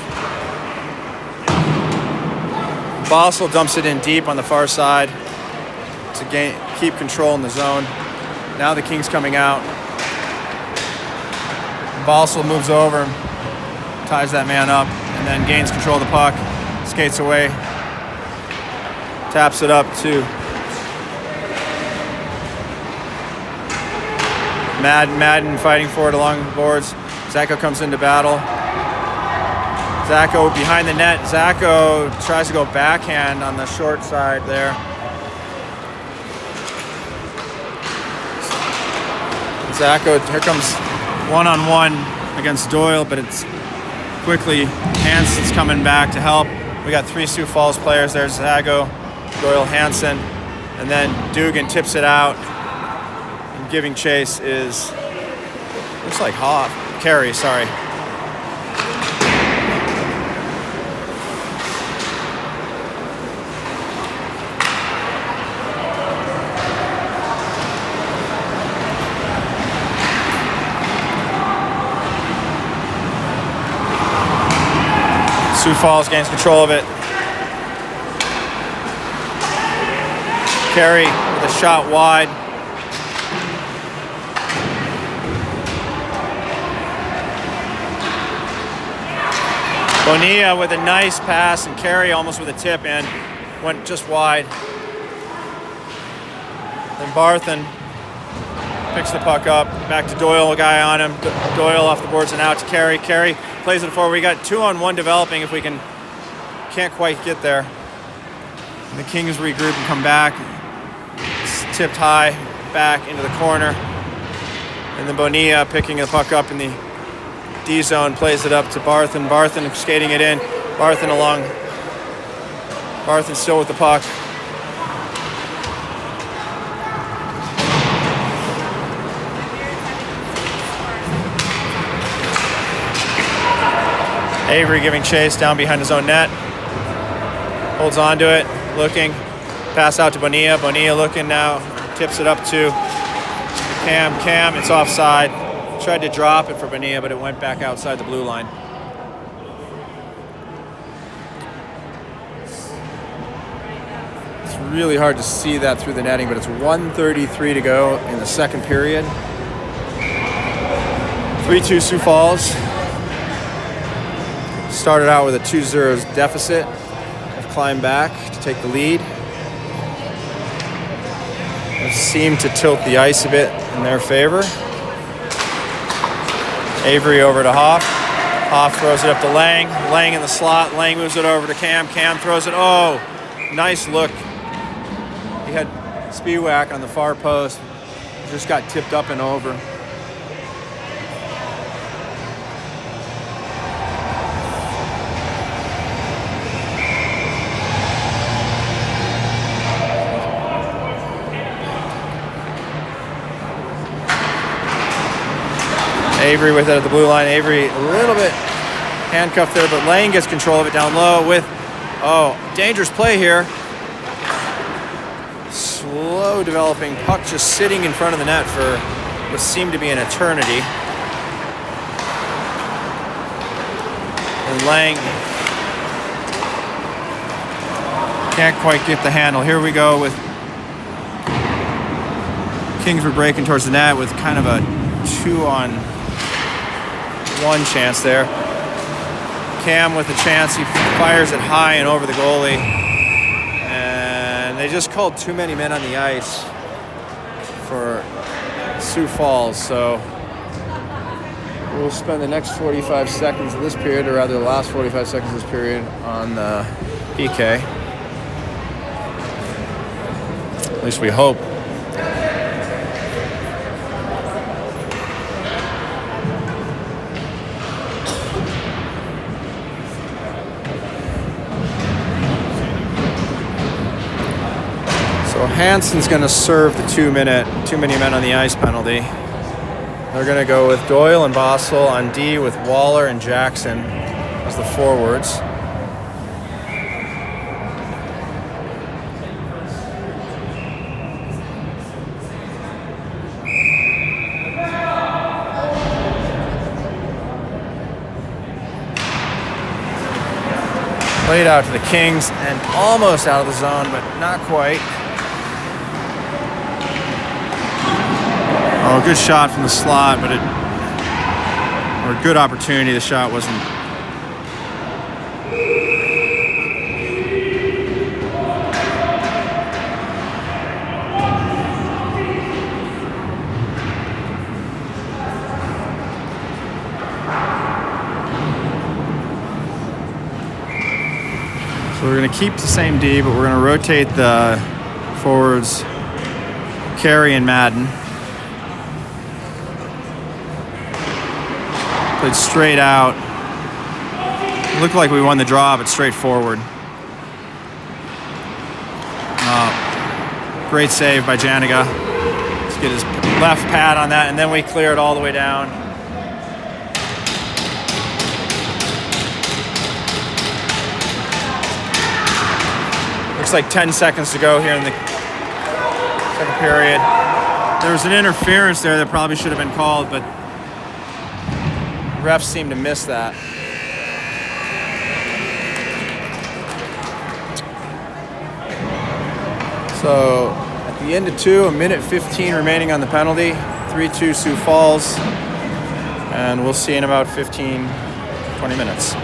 Bossel dumps it in deep on the far side to keep control in the zone. Now the Kings coming out. Bossel moves over, ties that man up, and then gains control of the puck, skates away, taps it up to Madden fighting for it along the boards. Zacco comes into battle. Zacco behind the net. Zacco tries to go backhand on the short side there. Zacco, here comes one-on-one against Doyle, but it's quickly Hansen's coming back to help. We got 3 Sioux Falls players. There's Zacco, Doyle, Hansen, and then Dugan tips it out. And giving chase is, looks like Carey, sorry. Sioux Falls gains control of it. Carey with a shot wide. Bonilla with a nice pass, and Carey almost with a tip in. Went just wide. Then Barthen picks the puck up. Back to Doyle, a guy on him. Doyle off the boards and out to Carey. Carey plays it forward. We got 2-on-1 developing if we can't quite get there. And the Kings regroup and come back. It's tipped high, back into the corner. And then Bonilla picking the puck up in the D zone, plays it up to Barthen. Barthen skating it in. Barthen along. Barthen still with the puck. Avery giving chase down behind his own net. Holds on to it, looking. Pass out to Bonilla. Bonilla looking now. Tips it up to Cam. Cam, it's offside. Tried to drop it for Bonilla, but it went back outside the blue line. It's really hard to see that through the netting, but it's 1:33 to go in the second period. 3-2 Sioux Falls. Started out with a 2-0 deficit. Have climbed back to take the lead. Have seemed to tilt the ice a bit in their favor. Avery over to Hoff. Hoff throws it up to Lang. Lang in the slot. Lang moves it over to Cam. Cam throws it. Oh, nice look. He had Spiewak on the far post. Just got tipped up and over. Avery with it at the blue line. Avery a little bit handcuffed there, but Lang gets control of it down low with, dangerous play here. Slow developing puck just sitting in front of the net for what seemed to be an eternity. And Lang can't quite get the handle. Here we go with Kings were breaking towards the net with kind of a 2-on-1 chance there. Cam with a chance, he fires it high and over the goalie. And they just called too many men on the ice for Sioux Falls, so we'll spend the next 45 seconds of this period, or rather the last 45 seconds of this period, on the PK. At least we hope. So Hansen's going to serve the 2 minute, too many men on the ice penalty. They're going to go with Doyle and Bossel on D with Waller and Jackson as the forwards. Played out to the Kings and almost out of the zone, but not quite. Oh, good shot from the slot, but or a good opportunity. The shot wasn't. keep the same D, but we're going to rotate the forwards, Carey and Madden. Played straight out. Looked like we won the draw, but straight forward. Great save by Janiga. Let's get his left pad on that, and then we clear it all the way down. Looks like 10 seconds to go here in the second period. There was an interference there that probably should have been called, but refs seem to miss that. So at the end of 2, a minute 15 remaining on the penalty. 3-2 Sioux Falls. And we'll see in about 15, 20 minutes.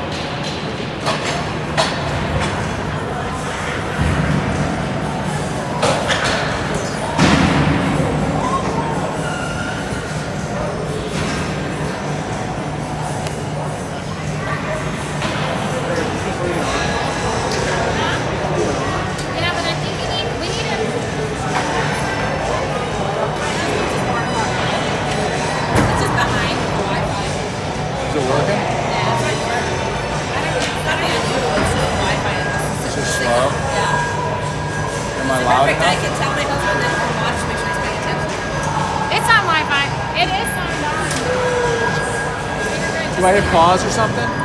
Do I hit pause or something?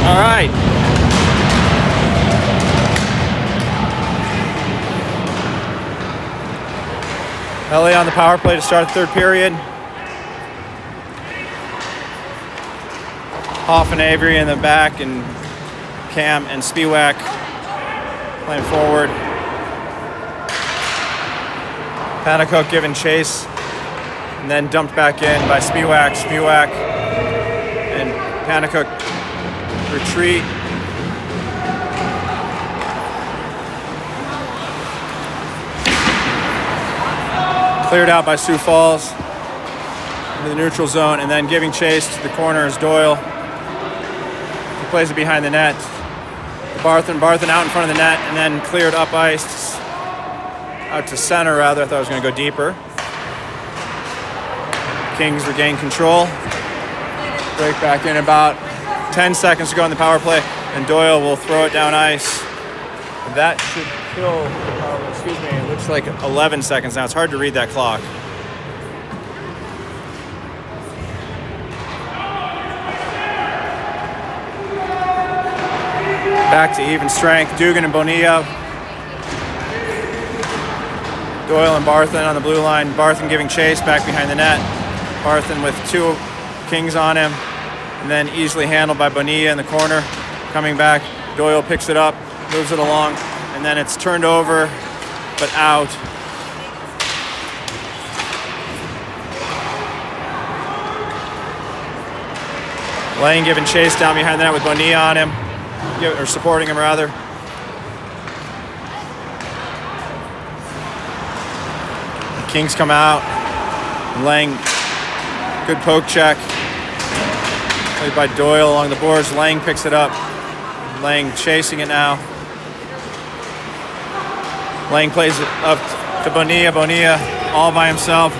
All right. LA on the power play to start the third period. Hoff and Avery in the back, and Cam and Spiewak playing forward. Panicook giving chase, and then dumped back in by Spiewak. Spiewak and Panicook retreat. Cleared out by Sioux Falls into the neutral zone, and then giving chase to the corner is Doyle. He plays it behind the net. Barthen out in front of the net, and then cleared up ice, out to center rather. I thought it was going to go deeper. Kings regain control. Break back in about 10 seconds to go in the power play, and Doyle will throw it down ice. That should kill, it looks like 11 seconds now. It's hard to read that clock. Back to even strength. Dugan and Bonilla. Doyle and Barthen on the blue line. Barthen giving chase back behind the net. Barthen with two Kings on him, and then easily handled by Bonilla in the corner. Coming back, Doyle picks it up, moves it along, and then it's turned over, but out. Lane giving chase down behind the net with Bonilla on him, or supporting him rather. The Kings come out. Lang, good poke check. Played by Doyle along the boards. Lang picks it up. Lang chasing it now. Lang plays it up to Bonilla. Bonilla all by himself.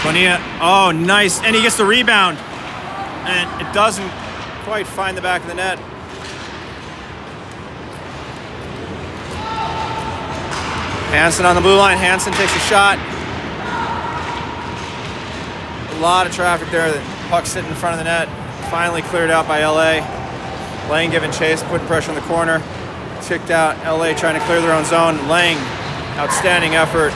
Bonilla, oh nice, and he gets the rebound. And it doesn't quite find the back of the net. Hansen on the blue line. Hansen takes a shot. A lot of traffic there. The puck's sitting in front of the net. Finally cleared out by LA. Lang giving chase, putting pressure in the corner. Kicked out. LA trying to clear their own zone. Lang, outstanding effort.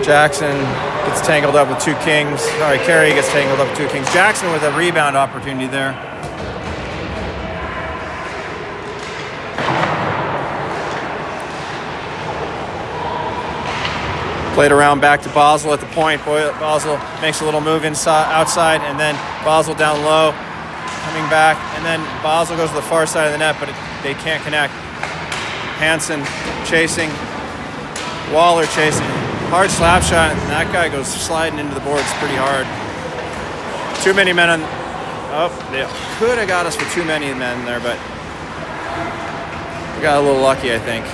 Jackson gets tangled up with two Kings. Sorry, Carey gets tangled up with two Kings. Jackson with a rebound opportunity there. Played around back to Basel at the point. Basel makes a little move inside, outside, and then Basel down low, coming back, and then Basel goes to the far side of the net, but they can't connect. Hansen chasing, Waller chasing. hard slap shot, and that guy goes sliding into the boards pretty hard. Too many men on. Oh, they could have got us for too many men there, but we got a little lucky, I think.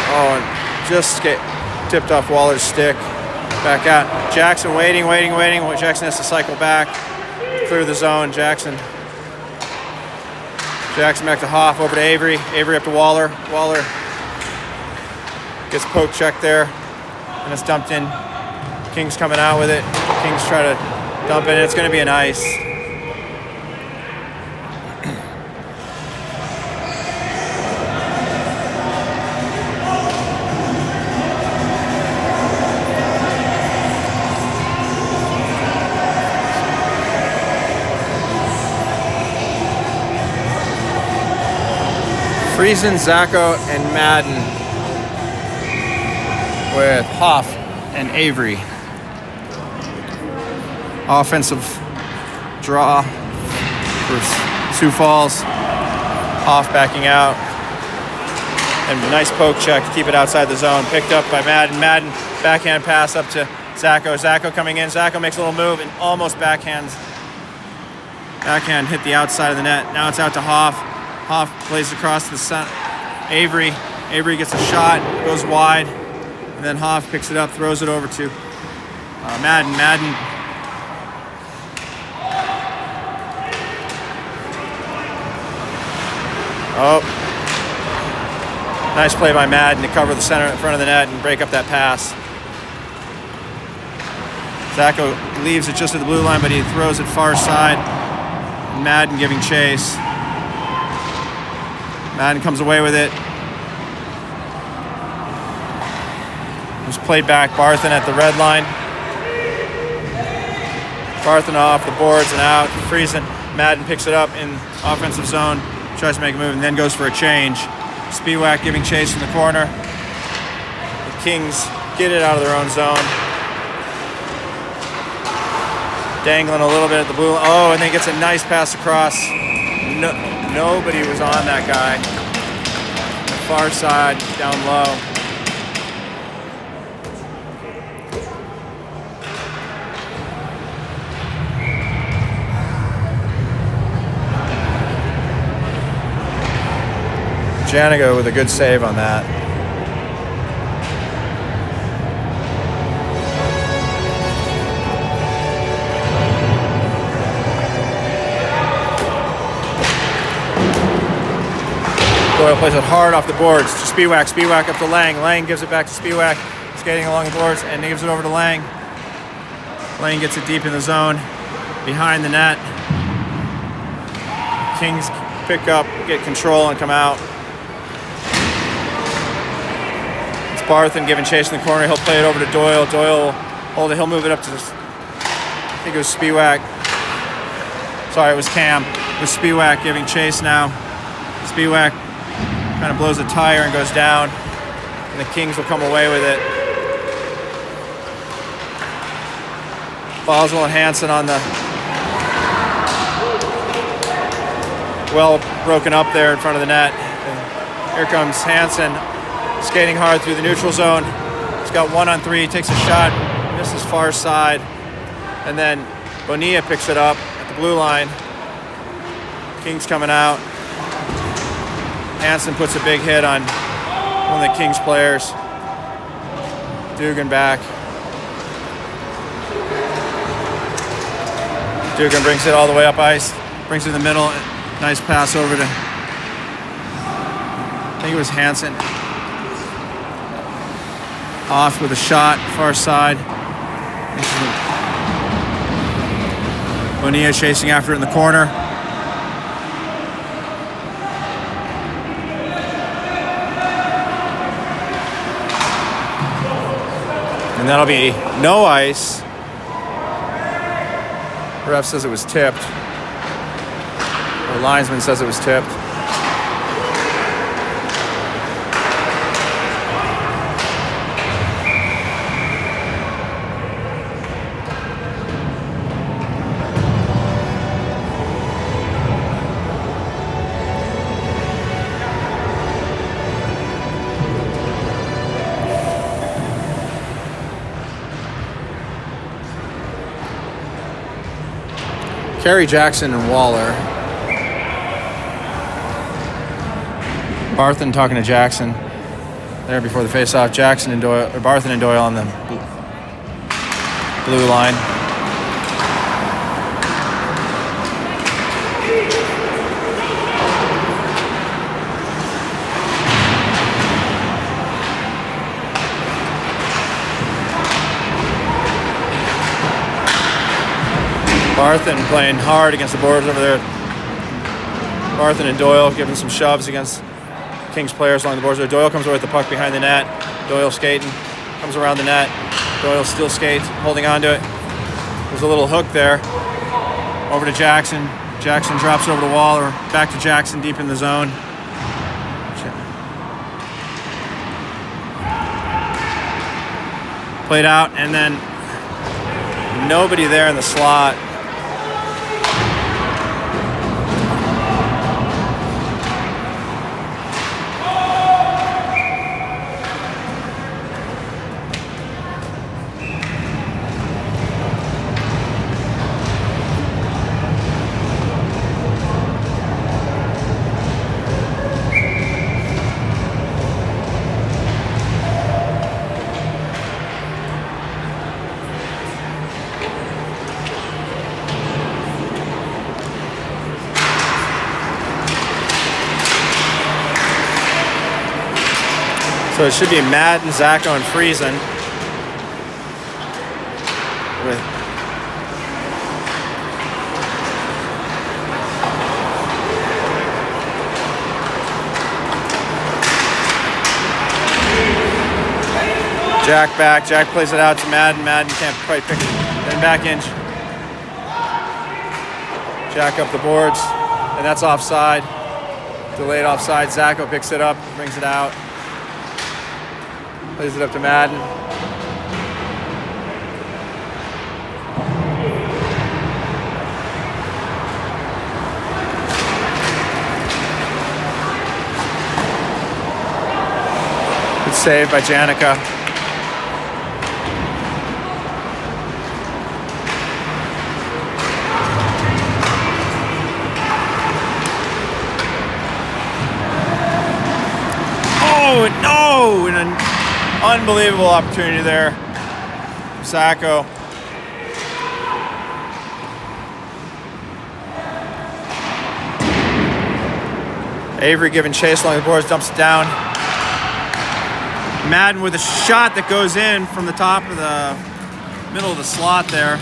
Oh, and just get tipped off Waller's stick. Back out. Jackson waiting. Jackson has to cycle back, clear the zone. Jackson back to Hoff, over to Avery. Avery up to Waller. Waller gets poke checked there, and it's dumped in. Kings coming out with it. Kings try to dump it, and it's going to be an ice. Friesen, Zacco, and Madden with Hoff and Avery. Offensive draw for Sioux Falls. Hoff backing out. And nice poke check to keep it outside the zone. Picked up by Madden. Madden, backhand pass up to Zacco. Zacco coming in. Zacco makes a little move and almost backhands. Backhand hit the outside of the net. Now it's out to Hoff. Hoff plays across the center. Avery gets a shot, goes wide, and then Hoff picks it up, throws it over to Madden. Madden nice play by Madden to cover the center in front of the net and break up that pass. Zacco leaves it just at the blue line, but he throws it far side. Madden giving chase. Madden comes away with it. Just played back. Barthen at the red line. Barthen off the boards and out. Friesen. Madden picks it up in offensive zone. Tries to make a move and then goes for a change. Spiewak giving chase in the corner. The Kings get it out of their own zone. Dangling a little bit at the blue. Oh, and then gets a nice pass across. Nobody was on that guy. The far side, down low. Janigo with a good save on that. Doyle plays it hard off the boards to Spiewak. Spiewak up to Lang. Lang gives it back to Spiewak. Skating along the boards and gives it over to Lang. Lang gets it deep in the zone, behind the net. Kings pick up, get control, and come out. It's Barthen giving chase in the corner. He'll play it over to Doyle. Doyle will hold it. He'll move it up to, I think it was Spiewak. Sorry, it was Cam. It was Spiewak giving chase now. Spiewak kind of blows a tire and goes down, and the Kings will come away with it. Boswell and Hansen on the well broken up there in front of the net. And here comes Hansen skating hard through the neutral zone. He's got 1-on-3, takes a shot, misses far side, and then Bonilla picks it up at the blue line. Kings coming out. Hansen puts a big hit on one of the Kings players. Dugan back. Dugan brings it all the way up ice. Brings it in the middle. Nice pass over to, I think it was Hansen. Off with a shot, far side. Bonilla chasing after it in the corner. And that'll be no ice. Ref says it was tipped. The linesman says it was tipped. Carey, Jackson, and Waller. Barthen talking to Jackson there before the face-off. Jackson and Doyle, or Barthen and Doyle on the blue line. Barthen playing hard against the boards over there. Barthen and Doyle giving some shoves against Kings players along the boards there. Doyle comes away with the puck behind the net. Doyle skating, comes around the net. Doyle still skates, holding on to it. There's a little hook there. Over to Jackson. Jackson drops over to Waller. Back to Jackson deep in the zone. Played out, and then nobody there in the slot. So it should be Madden, Zacco, and Friesen. With Jack back. Jack plays it out to Madden. Madden can't quite pick it. Then back in. Jack up the boards. And that's offside. Delayed offside. Zacco picks it up, brings it out. Plays it up to Madden. Good save by Janica. Oh, no! And an unbelievable opportunity there. Zacco. Avery giving chase along the boards, dumps it down. Madden with a shot that goes in from the top of the middle of the slot there.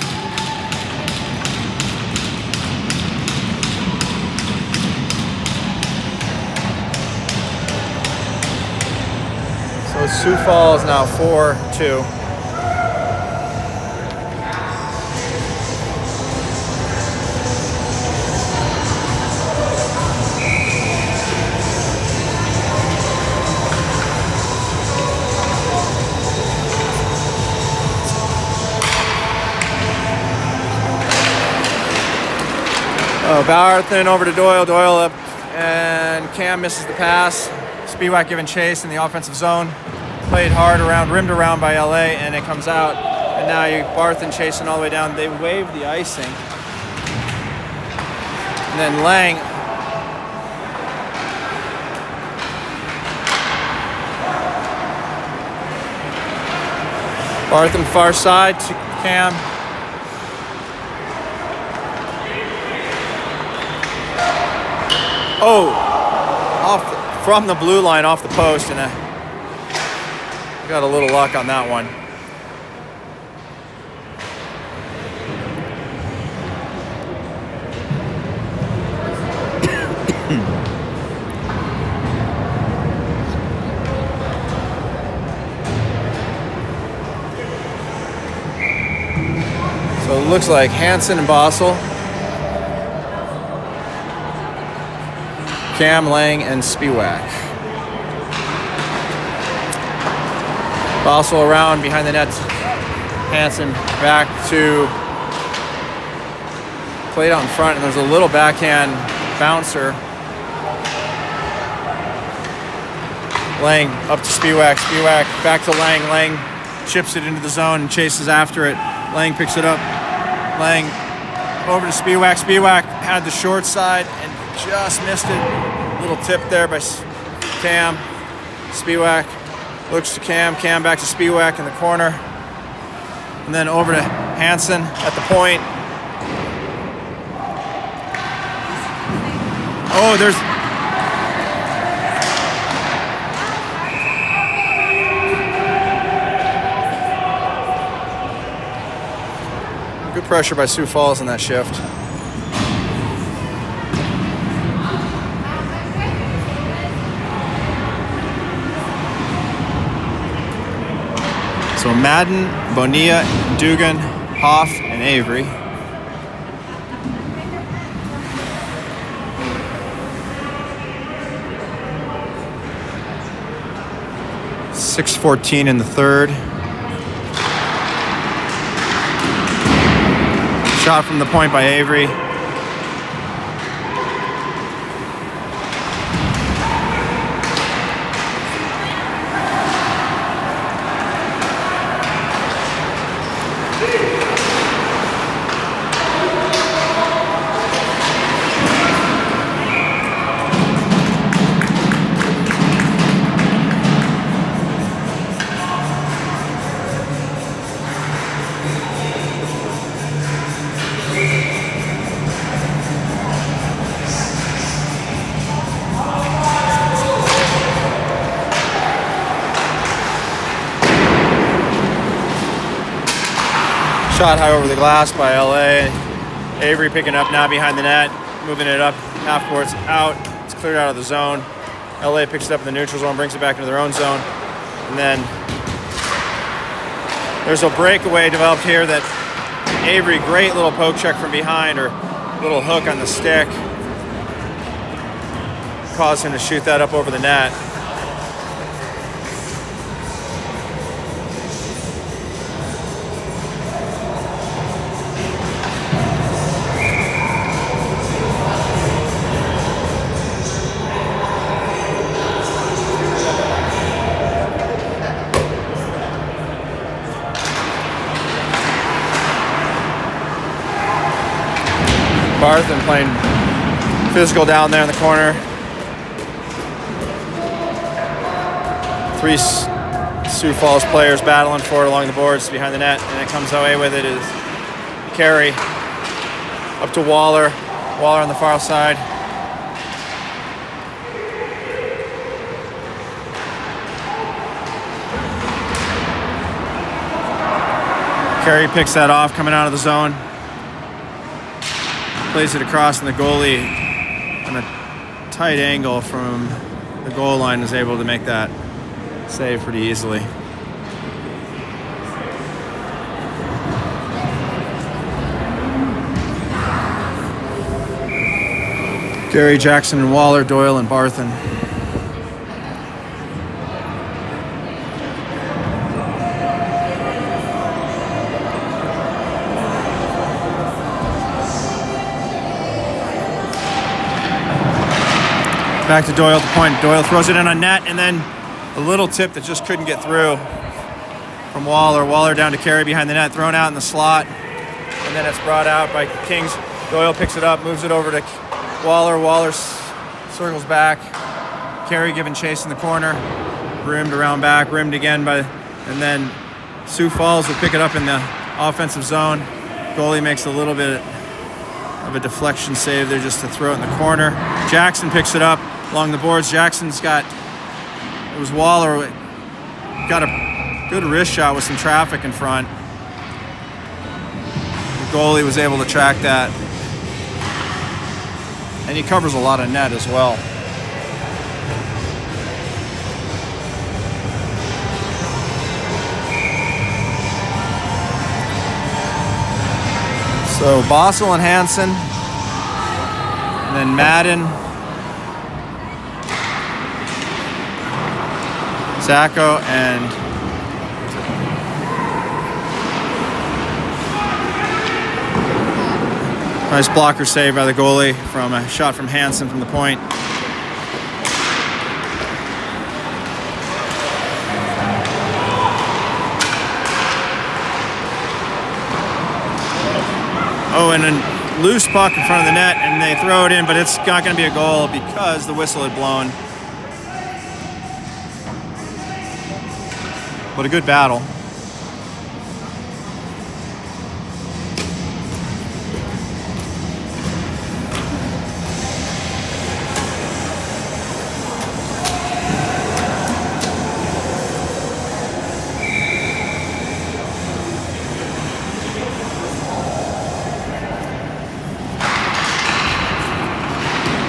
So Sioux Falls now 4-2. Barthen over to Doyle. Doyle up, and Cam misses the pass. Spiewak giving chase in the offensive zone. Played hard around, rimmed around by LA, and it comes out. And now Barthen chasing all the way down. They wave the icing. And then Lang. Barthen far side to Cam. Oh, from the blue line off the post, and got a little luck on that one. So it looks like Hansen and Bossel, Cam, Lang, and Spiewak. Bossel around behind the net. Hansen back to played out in front, and there's a little backhand bouncer. Lang up to Spiewak. Spiewak back to Lang. Lang chips it into the zone and chases after it. Lang picks it up. Lang over to Spiewak. Spiewak had the short side and just missed it. Little tip there by Cam. Spiewak looks to Cam. Cam back to Spiewak in the corner. And then over to Hansen at the point. Oh, there's... Good pressure by Sioux Falls in that shift. So Madden, Bonilla, Dugan, Hoff, and Avery. .614 in the third. Shot from the point by Avery. Shot high over the glass by LA. Avery picking up now behind the net, moving it up half court out. It's cleared out of the zone. LA picks it up in the neutral zone, brings it back into their own zone. And then there's a breakaway developed here that Avery, great little poke check from behind, or little hook on the stick, caused him to shoot that up over the net. Barthen playing physical down there in the corner. Three Sioux Falls players battling for it along the boards behind the net, and it comes away with it is Carey up to Waller. Waller on the far side. Carey picks that off coming out of the zone. Plays it across, and the goalie on a tight angle from the goal line is able to make that save pretty easily. Gary, Jackson, and Waller, Doyle, and Barthen. Back to Doyle at the point. Doyle throws it in on net, and then a little tip that just couldn't get through from Waller. Waller down to Carey behind the net, thrown out in the slot, and then it's brought out by Kings. Doyle picks it up, moves it over to Waller. Waller circles back. Carey giving chase in the corner. Rimmed around back, rimmed again and then Sioux Falls will pick it up in the offensive zone. Goalie makes a little bit of a deflection save there just to throw it in the corner. Jackson picks it up along the boards. Jackson's got, it was Waller, got a good wrist shot with some traffic in front. The goalie was able to track that. And he covers a lot of net as well. So Bossel and Hansen, and then Madden, Zacco, and nice blocker save by the goalie from a shot from Hansen from the point. Oh, and then loose puck in front of the net, and they throw it in, but it's not going to be a goal because the whistle had blown. But a good battle.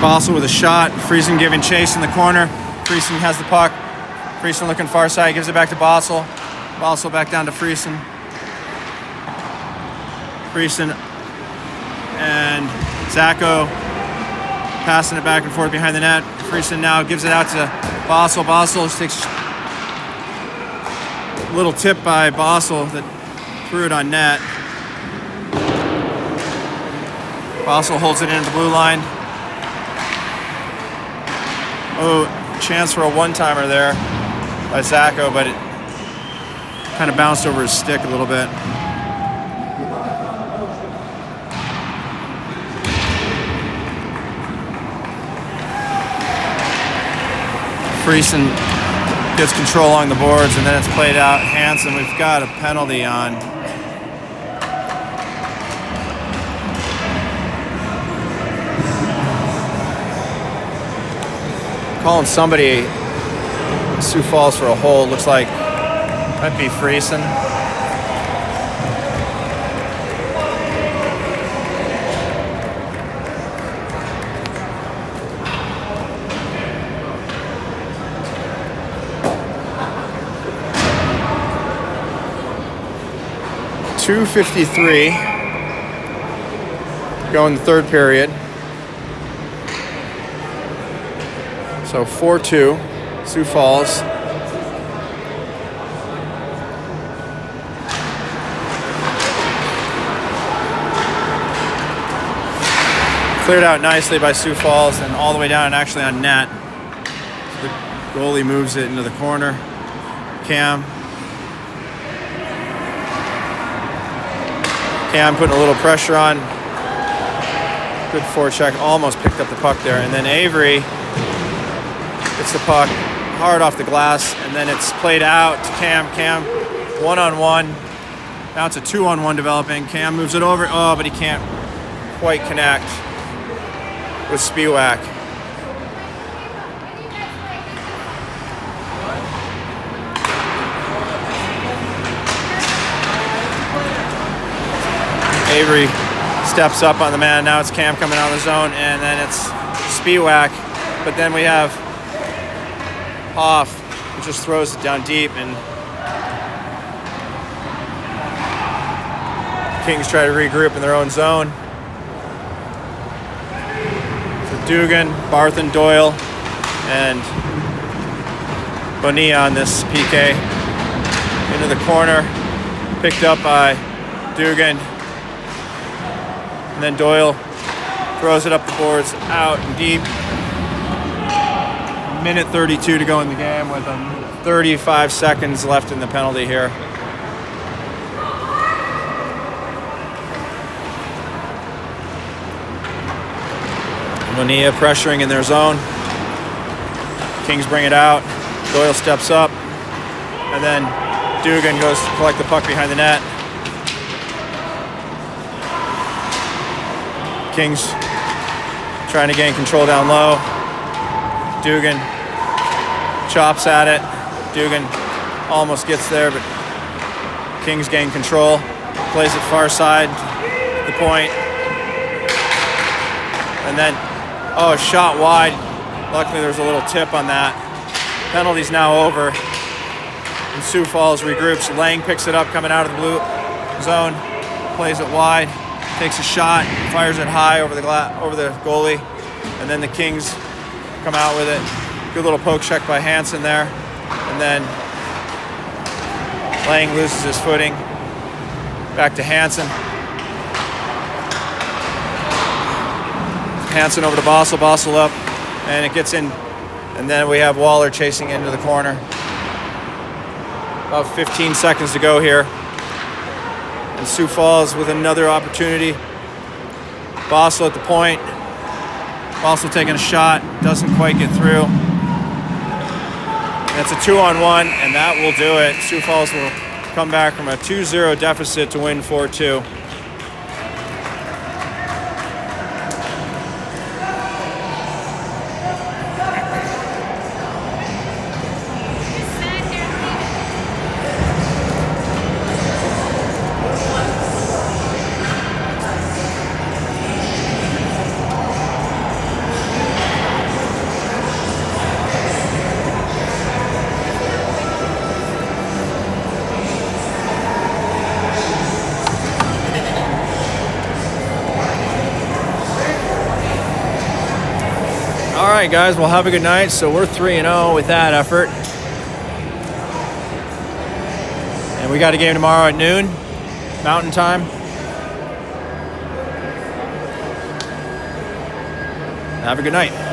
Bossel with a shot. Friesen giving chase in the corner. Friesen has the puck. Friesen looking far side, gives it back to Bossel. Bossel back down to Friesen. Friesen and Zacco passing it back and forth behind the net. Friesen now gives it out to Bossel. Bossel takes a little tip by Bossel that threw it on net. Bossel holds it into the blue line. Oh, chance for a one-timer there by Zacco, but it kind of bounced over his stick a little bit. Friesen gets control along the boards, and then it's played out. Hansen, we've got a penalty on. Calling somebody Sioux Falls for a hold. Looks like might be Friesen. .253 going the third period. So 4-2, Sioux Falls. Cleared out nicely by Sioux Falls and all the way down and actually on net. So the goalie moves it into the corner. Cam putting a little pressure on. Good forecheck, almost picked up the puck there. And then Avery gets the puck hard off the glass, and then it's played out to Cam. Cam, one-on-one. Now it's a two-on-one developing. Cam moves it over. Oh, but he can't quite connect with Spiewak. Avery steps up on the man. Now it's Cam coming out of the zone, and then it's Spiewak. But then we have Hoff, who just throws it down deep, and Kings try to regroup in their own zone. So Dugan, Barthen, Doyle, and Bonilla on this PK. Into the corner, picked up by Dugan. And then Doyle throws it up the boards, out and deep. Minute 32 to go in the game with 35 seconds left in the penalty here. Bonilla pressuring in their zone. Kings bring it out. Doyle steps up. And then Dugan goes to collect the puck behind the net. Kings trying to gain control down low. Dugan chops at it. Dugan almost gets there, but Kings gain control. Plays it far side, the point. And then, oh, shot wide. Luckily there's a little tip on that. Penalty's now over. And Sioux Falls regroups. Lang picks it up coming out of the blue zone. Plays it wide. Takes a shot, fires it high over the goalie, and then the Kings come out with it. Good little poke check by Hansen there, and then Lang loses his footing. Back to Hansen. Hansen over to Bossel, Bossel up, and it gets in, and then we have Waller chasing into the corner. About 15 seconds to go here. And Sioux Falls with another opportunity Bossel at the point. Bossel taking a shot. Doesn't quite get through. That's a 2-on-1, and that will do it. Sioux Falls will come back from a 2-0 deficit to win 4-2. All right, guys, well, have a good night. So we're 3-0 with that effort. And we got a game tomorrow at noon, Mountain Time. Have a good night.